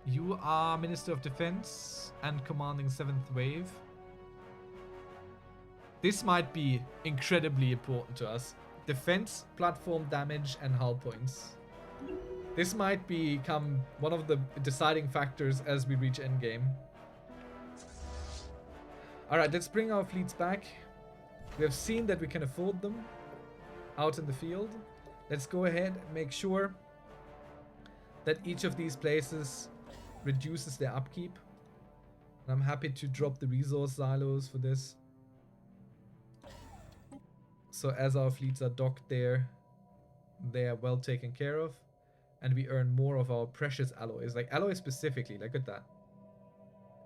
You are Minister of Defense and commanding 7th Wave. This might be incredibly important to us. Defense, platform damage, and hull points. This might become one of the deciding factors as we reach endgame. Alright, let's bring our fleets back. We have seen that we can afford them out in the field. Let's go ahead and make sure that each of these places reduces their upkeep. And I'm happy to drop the resource silos for this. So as our fleets are docked there, they are well taken care of. And we earn more of our precious alloys. Like alloys specifically, look at that.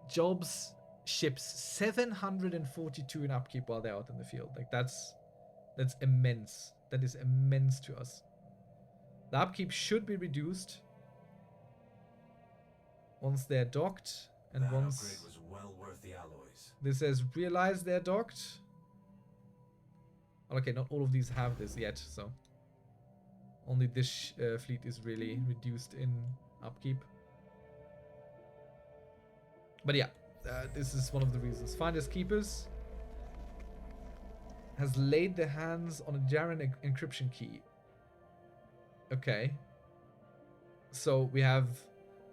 Jobs, ships, 742 in upkeep while they're out in the field. Like that's immense. That is immense to us. The upkeep should be reduced once they're docked, and that once upgrade was well worth the alloys. This says realize they're docked. Okay, not all of these have this yet, so only this fleet is really reduced in upkeep. But yeah, this is one of the reasons. Finders Keepers has laid their hands on a Jaren encryption key. Okay. So we have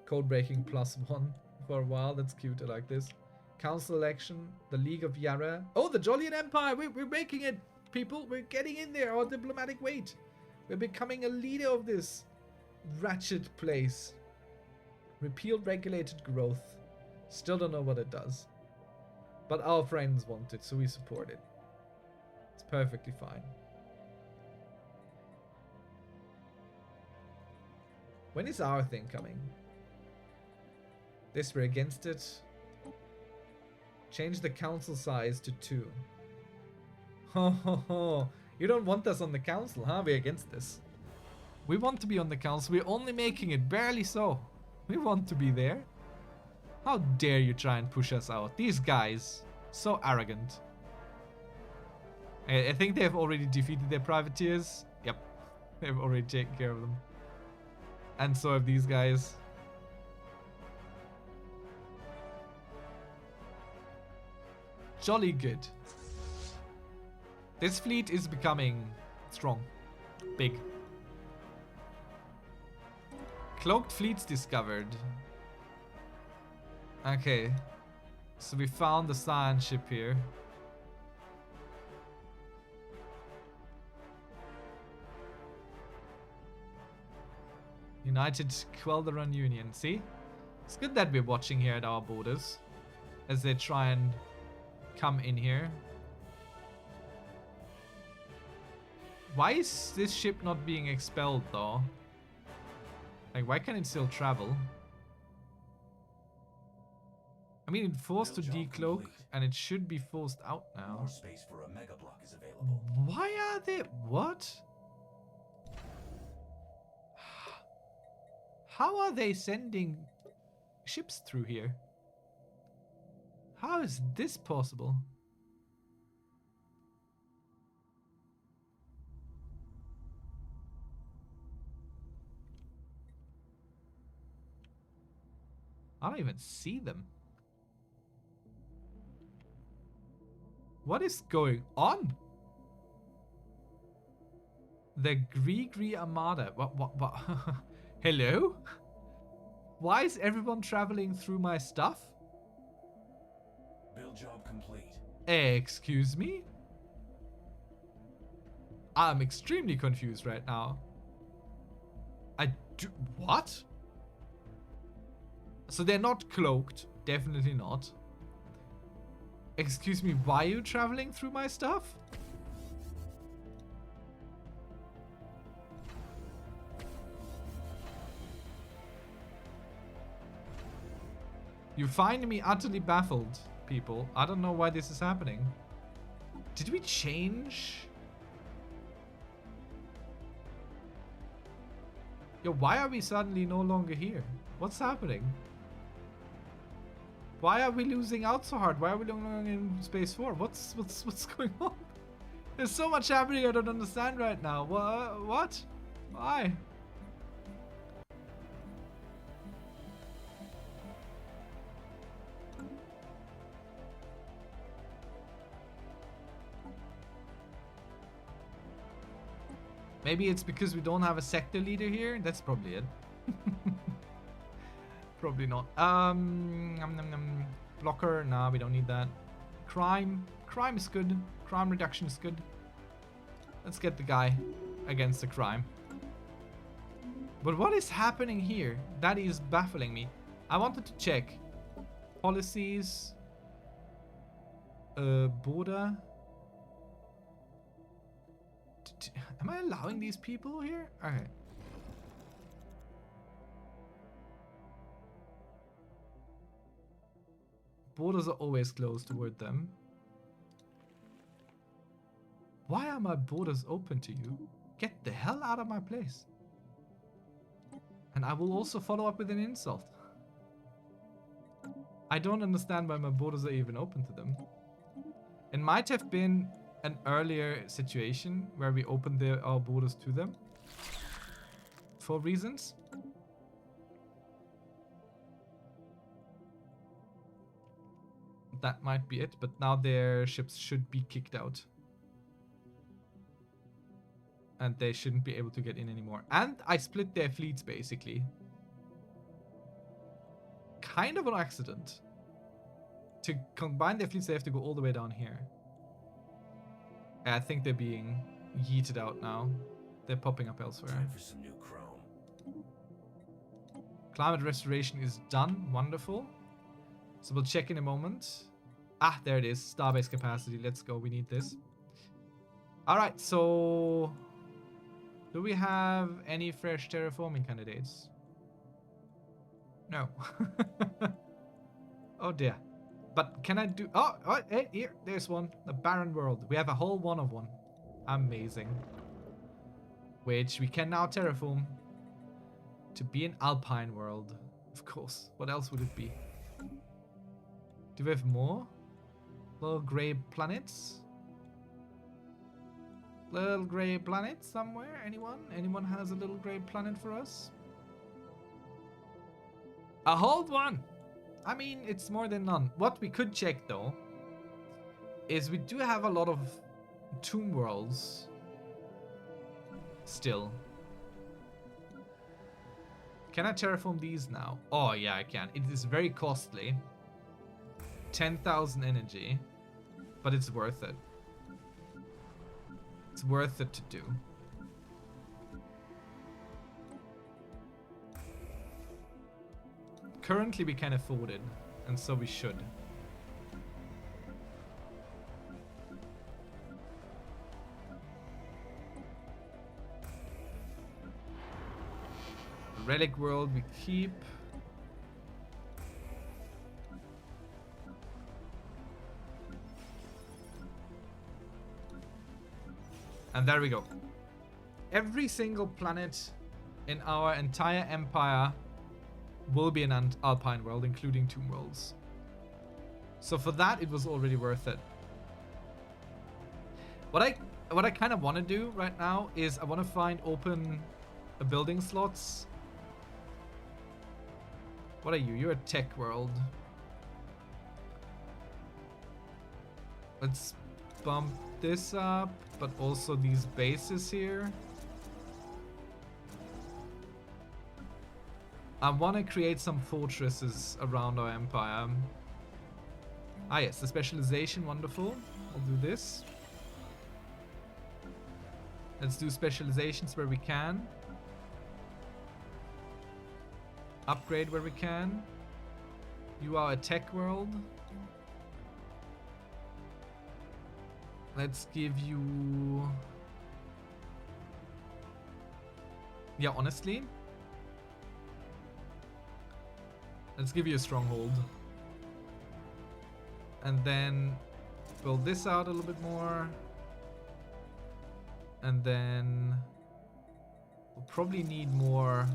code breaking +1 for a while. That's cute. I like this. Council election. The League of Yara. Oh, the Jollian Empire. We're making it, people. We're getting in there. Our diplomatic weight. We're becoming a leader of this ratchet place. Repealed regulated growth. Still don't know what it does. But our friends want it, so we support it. It's perfectly fine. When is our thing coming? This, we're against it. Change the council size to 2. Ho ho ho. You don't want us on the council, huh? We're against this. We want to be on the council. We're only making it barely so. We want to be there. How dare you try and push us out? These guys, so arrogant. I think they've already defeated their privateers. Yep, they've already taken care of them. And so have these guys. Jolly good. This fleet is becoming strong. Big. Cloaked fleets discovered. Okay. So we found the science ship here. United Queldaron Union. See? It's good that we're watching here at our borders as they try and come in here. Why is this ship not being expelled though? Like, why can't it still travel? I mean, it's forced to decloak, complete. and it should be forced out now. More space for a mega block is available. Why are they... What? How are they sending ships through here? How is this possible? I don't even see them. What is going on? The Gree Armada. What? Hello? Why is everyone traveling through my stuff? Build job complete. Excuse me? I'm extremely confused right now. What? So they're not cloaked. Definitely not. Excuse me, why are you traveling through my stuff? You find me utterly baffled, people. I don't know why this is happening. Did we change? Yo, why are we suddenly no longer here? What's happening? Why are we losing out so hard? Why are we no longer in Space 4? What's going on? There's so much happening I don't understand right now. What? Why? Maybe it's because we don't have a sector leader here. That's probably it. Probably not. Blocker. Nah, we don't need that. Crime. Crime is good. Crime reduction is good. Let's get the guy against the crime. But what is happening here? That is baffling me. I wanted to check. Policies. Border. Am I allowing these people here? Okay. Borders are always closed toward them. Why are my borders open to you? Get the hell out of my place. And I will also follow up with an insult. I don't understand why my borders are even open to them. It might have been an earlier situation where we opened our borders to them for reasons. That might be it, but now their ships should be kicked out. And they shouldn't be able to get in anymore. And I split their fleets, basically. Kind of an accident. To combine their fleets, they have to go all the way down here. I think they're being yeeted out now. They're popping up elsewhere. Time for some new chrome. Climate restoration is done. Wonderful. So we'll check in a moment. Ah, there it is. Starbase capacity. Let's go. We need this. Alright, so... do we have any fresh terraforming candidates? No. Oh dear. But can I do... Oh, hey, here. There's one. The barren world. We have a whole one of one. Amazing. Which we can now terraform to be an alpine world. Of course. What else would it be? Do we have more? Little grey planets? Little grey planet somewhere? Anyone? Anyone has a little grey planet for us? A whole one! I mean, it's more than none. What we could check, though, is we do have a lot of tomb worlds still. Can I terraform these now? Oh, yeah, I can. It is very costly. 10,000 energy, but it's worth it. It's worth it to do. Currently, we can afford it, and so we should. Relic world we keep. And there we go. Every single planet in our entire empire will be an alpine world, including tomb worlds. So for that, it was already worth it. What I kind of want to do right now is I want to find open building slots What are you? You're a tech world. Let's bump this up, but also these bases here. I want to create some fortresses around our empire. Ah yes, the specialization, wonderful. I'll do this. Let's do specializations where we can. Upgrade where we can. You are a tech world. Let's give you... Yeah, honestly. Let's give you a stronghold. And then build this out a little bit more. And then we'll probably need more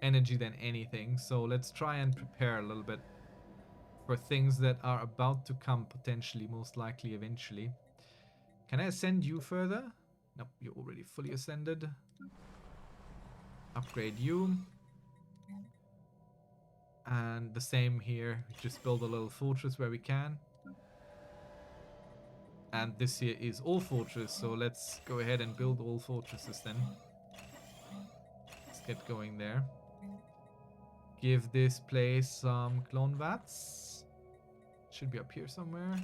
energy than anything. So let's try and prepare a little bit for things that are about to come, potentially, most likely, eventually. Can I ascend you further? Nope, you're already fully ascended. Upgrade you. And the same here. Just build a little fortress where we can. And this here is all fortress, so let's go ahead and build all fortresses then. Let's get going there. Give this place some clone vats. Should be up here somewhere.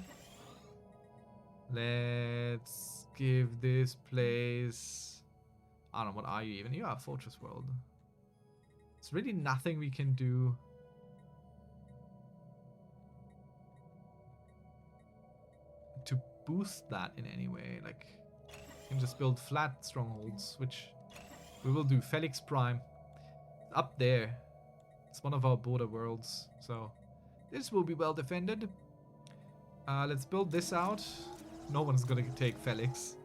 Let's give this place... I don't know, what are you even? You are a fortress world. There's really nothing we can do. To boost that in any way. Like, you can just build flat strongholds, which we will do. Felix Prime. Up there. It's one of our border worlds, so this will be well defended. Let's build this out. No one's gonna take Felix.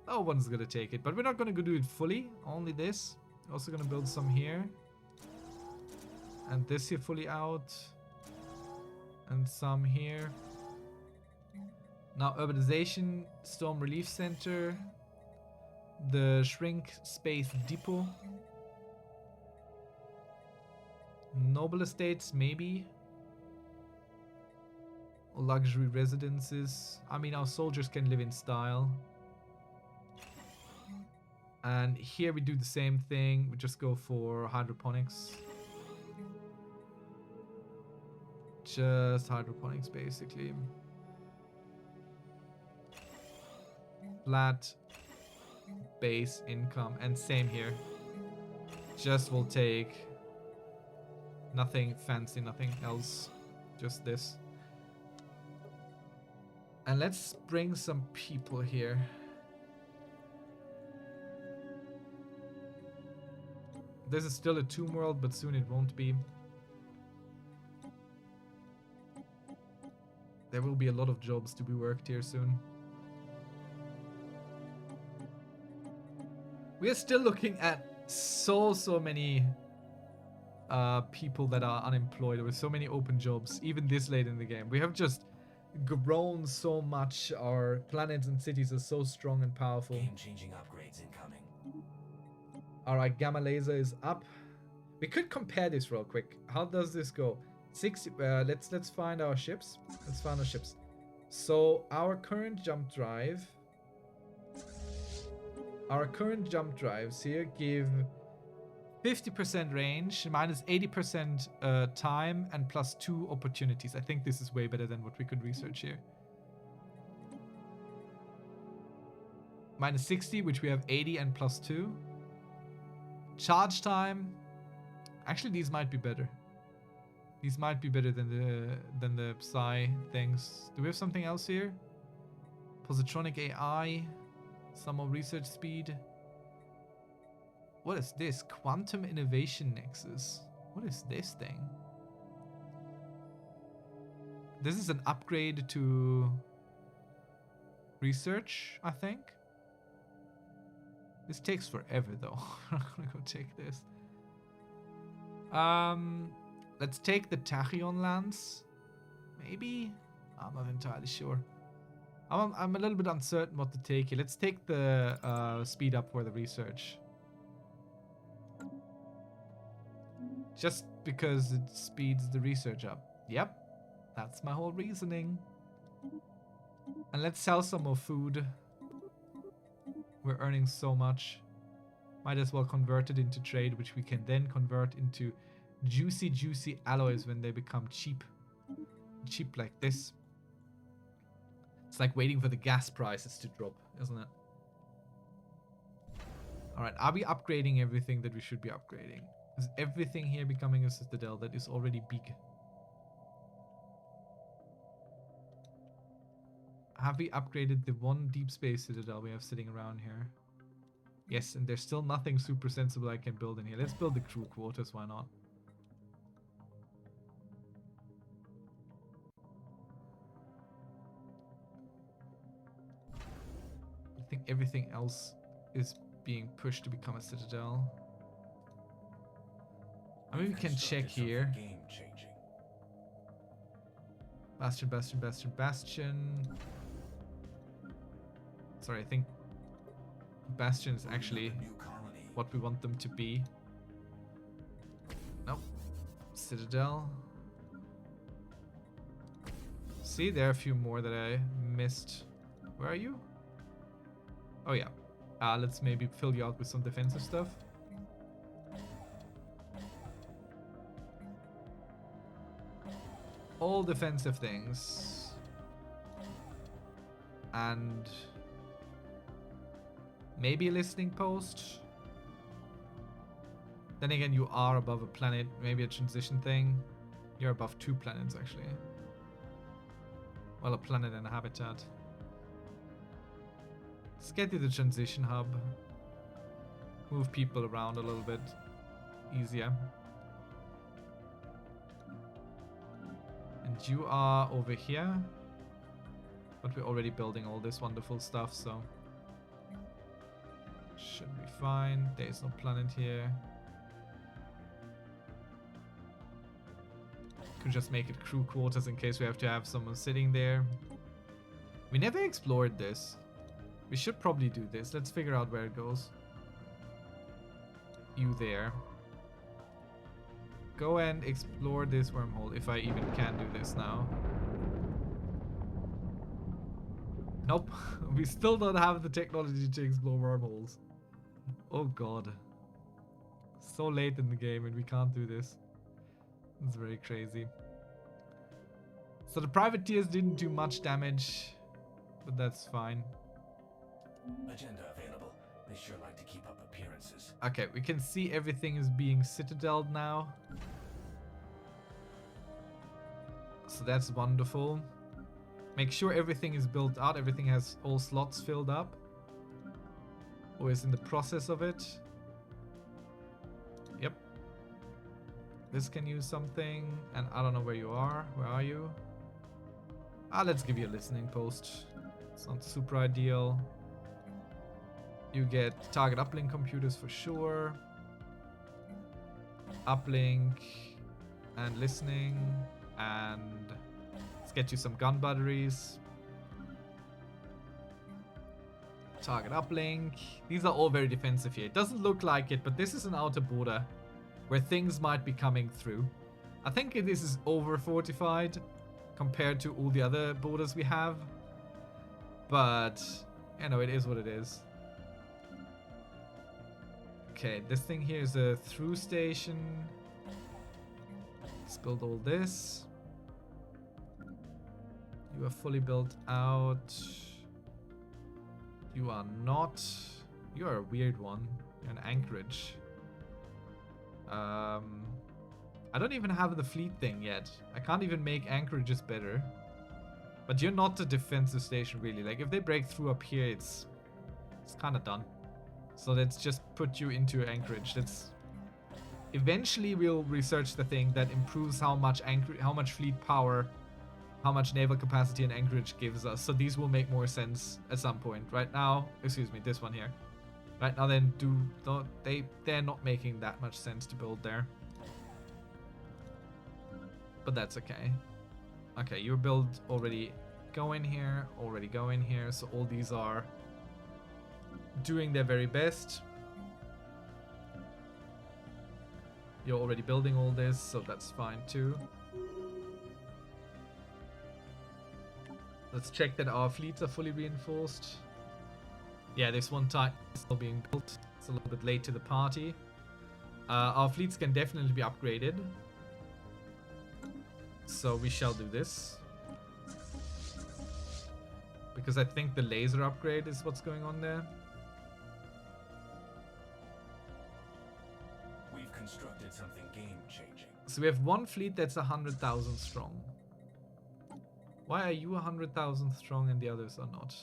No one's gonna take it, but we're not gonna go do it fully. Only this. Also gonna build some here. And this here fully out. And some here. Now urbanization, storm relief center, the shrink space depot, noble estates maybe, or luxury residences. I mean, our soldiers can live in style. And here we do the same thing. We just go for hydroponics. Just hydroponics basically. Flat base income, and same here. Just will take nothing fancy, nothing else, just this. And let's bring some people here. This is still a tomb world, but soon it won't be. There will be a lot of jobs to be worked here soon. We are still looking at so many people that are unemployed with so many open jobs, even this late in the game. We have just grown so much. Our planets and cities are so strong and powerful. Game-changing upgrades incoming. Alright, gamma laser is up. We could compare this real quick. How does this go? Let's find our ships. Let's find our ships. So our current jump drives here give 50% range, minus 80% time, and plus 2 opportunities. I think this is way better than what we could research here. Minus 60, which we have 80 and plus 2. Charge time. Actually, these might be better. These might be better than the Psy things. Do we have something else here? Positronic AI. Some more research speed. What is this? Quantum Innovation Nexus. What is this thing? This is an upgrade to research, I think. This takes forever though. I'm not gonna go take this. Let's take the Tachyon Lance. Maybe? I'm not entirely sure. I'm a little bit uncertain what to take here. Let's take the speed up for the research. Just because it speeds the research up. Yep, that's my whole reasoning. And let's sell some more food. We're earning so much. Might as well convert it into trade, which we can then convert into juicy alloys when they become cheap. Cheap like this. It's like waiting for the gas prices to drop, isn't it? Alright, are we upgrading everything that we should be upgrading? Is everything here becoming a citadel that is already big? Have we upgraded the one deep space citadel we have sitting around here? Yes, and there's still nothing super sensible I can build in here. Let's build the crew quarters, why not? I think everything else is being pushed to become a citadel. I mean, we can check here. Bastion, bastion, bastion, bastion. Sorry, I think bastion is actually what we want them to be. Nope. Citadel. See, there are a few more that I missed. Where are you? Oh yeah. Let's maybe fill you out with some defensive stuff. All defensive things. And maybe a listening post. Then again, you are above a planet. Maybe a transition thing. You're above 2 planets, actually. Well, a planet and a habitat. Let's get to the transition hub. Move people around a little bit easier. And you are over here. But we're already building all this wonderful stuff, so should be fine. There is no planet here. Could just make it crew quarters in case we have to have someone sitting there. We never explored this. We should probably do this. Let's figure out where it goes. You there. Go and explore this wormhole, if I even can do this now. Nope. We still don't have the technology to explore wormholes. Oh god. So late in the game and we can't do this. It's very crazy. So the privateers didn't do much damage, but that's fine. Agenda available. They sure like to keep up appearances. Okay, we can see everything is being citadeled now. So that's wonderful. Make sure everything is built out, everything has all slots filled up. Or is in the process of it. Yep. This can use something, and I don't know where you are. Where are you? Let's give you a listening post. It's not super ideal. You get target uplink computers for sure. Uplink and listening, and let's get you some gun batteries. Target uplink. These are all very defensive here. It doesn't look like it, but this is an outer border where things might be coming through. I think this is over fortified compared to all the other borders we have. But, you know, it is what it is. Okay, this thing here is a through station. Let's build all this. You are fully built out. You are not. You are a weird one. You're an anchorage. I don't even have the fleet thing yet. I can't even make anchorages better. But you're not a defensive station really. Like if they break through up here, it's kind of done. So let's just put you into anchorage. Let's eventually we'll research the thing that improves how much fleet power, how much naval capacity an anchorage gives us. So these will make more sense at some point. Right now, excuse me, this one here. Right now, then they're not making that much sense to build there. But that's okay. Okay, your build already go in here, so all these are doing their very best. You're already building all this, so that's fine too. Let's check that our fleets are fully reinforced. Yeah, this one Titan is still being built. It's a little bit late to the party. Our fleets can definitely be upgraded. So we shall do this. Because I think the laser upgrade is what's going on there. We've constructed something game-changing. So we have one fleet that's 100,000 strong. Why are you 100,000 strong and the others are not?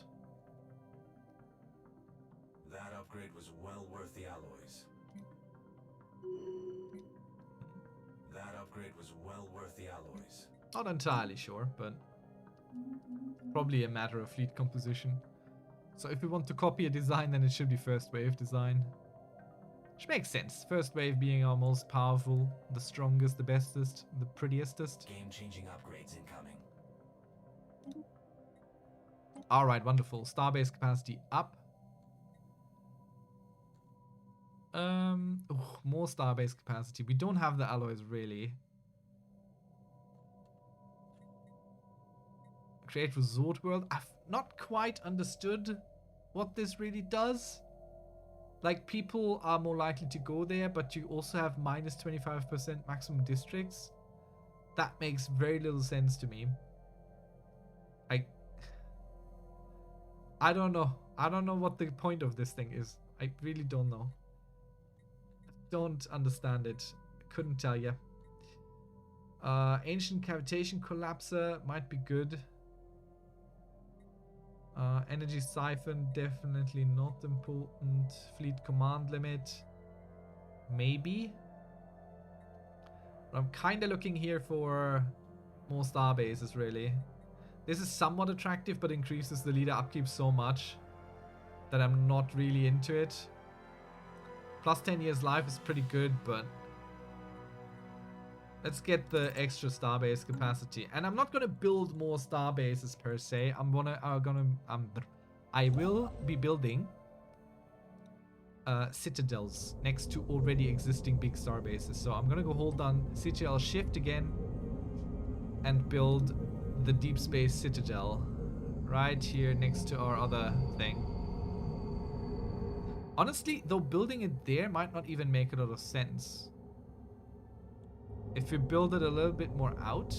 That upgrade was well worth the alloys. That upgrade was well worth the alloys. Not entirely sure, but probably a matter of fleet composition. So if we want to copy a design, then it should be first wave design. Which makes sense. First wave being our most powerful, the strongest, the bestest, the prettiestest. Game-changing upgrades incoming. Alright, wonderful. Starbase capacity up. More starbase capacity. We don't have the alloys really. Create resort world. I've not quite understood what this really does. Like, people are more likely to go there, but you also have minus 25% maximum districts. That makes very little sense to me. I don't know. I don't know what the point of this thing is. I really don't know. I don't understand it. Couldn't tell you. Ancient cavitation collapser might be good. Energy siphon, definitely not important. Fleet command limit, maybe. But I'm kind of looking here for more star bases, really. This is somewhat attractive, but increases the leader upkeep so much that I'm not really into it. Plus 10 years life is pretty good, but let's get the extra starbase capacity. And I'm not gonna build more starbases per se. I will be building citadels next to already existing big starbases. So I'm gonna go hold down Citadel Shift again and build the deep space citadel right here next to our other thing. Honestly, though, building it there might not even make a lot of sense. If we build it a little bit more out.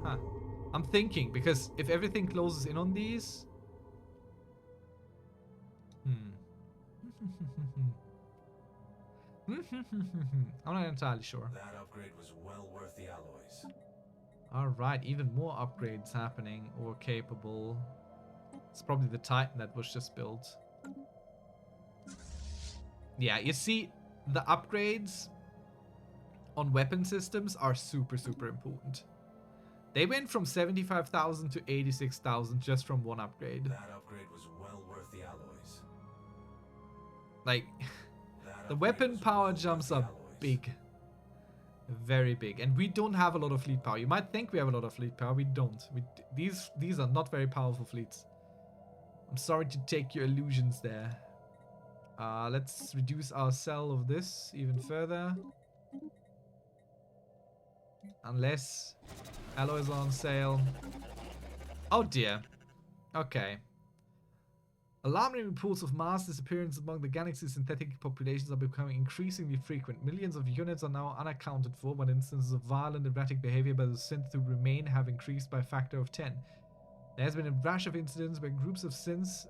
Huh. I'm thinking, because if everything closes in on these. I'm not entirely sure. That upgrade was well worth the alloys. Alright, even more upgrades happening or capable. It's probably the Titan that was just built. Yeah, you see, the upgrades on weapon systems are super, super important. They went from 75,000 to 86,000 just from one upgrade. That upgrade was well worth the alloys. Like, the weapon power jumps are big. Very big. And we don't have a lot of fleet power. You might think we have a lot of fleet power. We don't. These are not very powerful fleets. I'm sorry to take your illusions there. Let's reduce our sell of this even further. Unless alloys are on sale. Oh dear. Okay. Alarming reports of mass disappearance among the galaxy's synthetic populations are becoming increasingly frequent. Millions of units are now unaccounted for, but instances of violent, erratic behavior by the synth who remain have increased by a factor of 10. There has been a rash of incidents where groups of synths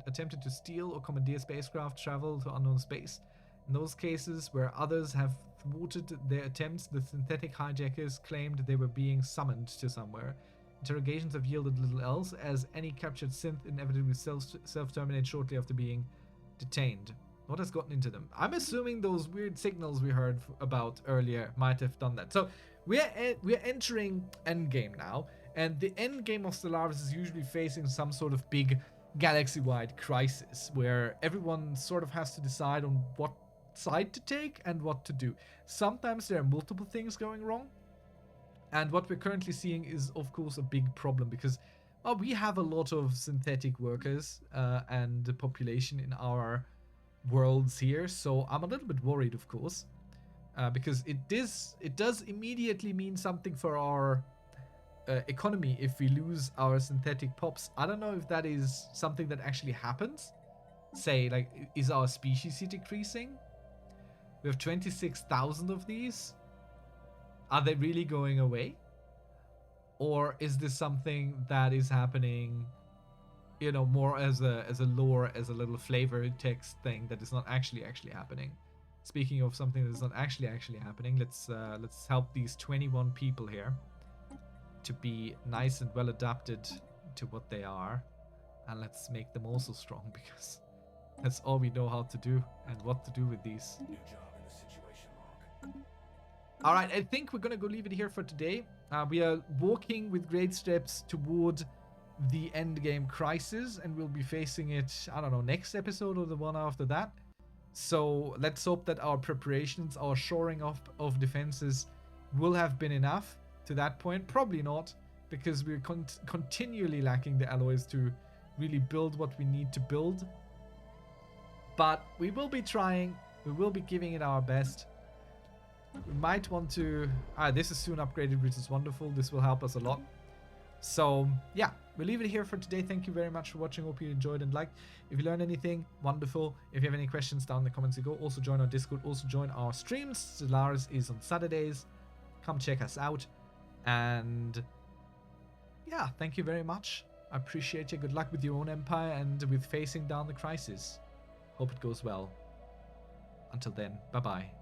attempted to steal or commandeer spacecraft travel to unknown space. In those cases where others have thwarted their attempts, the synthetic hijackers claimed they were being summoned to somewhere. Interrogations have yielded little else, as any captured synth inevitably self-terminate shortly after being detained. What has gotten into them? I'm assuming those weird signals we heard about earlier might have done that. So we're entering endgame now, and the endgame of Stellaris is usually facing some sort of big galaxy-wide crisis where everyone sort of has to decide on what side to take and what to do. Sometimes there are multiple things going wrong. And what we're currently seeing is, of course, a big problem because we have a lot of synthetic workers and the population in our worlds here, so I'm a little bit worried, of course, because it does immediately mean something for our economy if we lose our synthetic pops. I don't know if that is something that actually happens. Say, like, is our species decreasing? We have 26,000 of these. Are they really going away? Or is this something that is happening, you know, more as a lore, as a little flavor text thing that is not actually happening? Speaking of something that is not actually happening, let's help these 21 people here to be nice and well adapted to what they are, and let's make them also strong, because that's all we know how to do and what to do with these. New job in the situation log. All right, I think we're gonna go leave it here for today. We are walking with great steps toward the end game crisis, and we'll be facing it, I don't know, next episode or the one after that. So let's hope that our preparations, our shoring up of defenses will have been enough to that point. Probably not, because we're continually lacking the alloys to really build what we need to build. But we will be trying, we will be giving it our best. We might want to... this is soon upgraded, which is wonderful. This will help us a lot. So, yeah, we'll leave it here for today. Thank you very much for watching. Hope you enjoyed and liked. If you learned anything, wonderful. If you have any questions, down in the comments you go. Also join our Discord. Also join our streams. Stellaris is on Saturdays. Come check us out. And, yeah, thank you very much. I appreciate you. Good luck with your own empire and with facing down the crisis. Hope it goes well. Until then, bye-bye.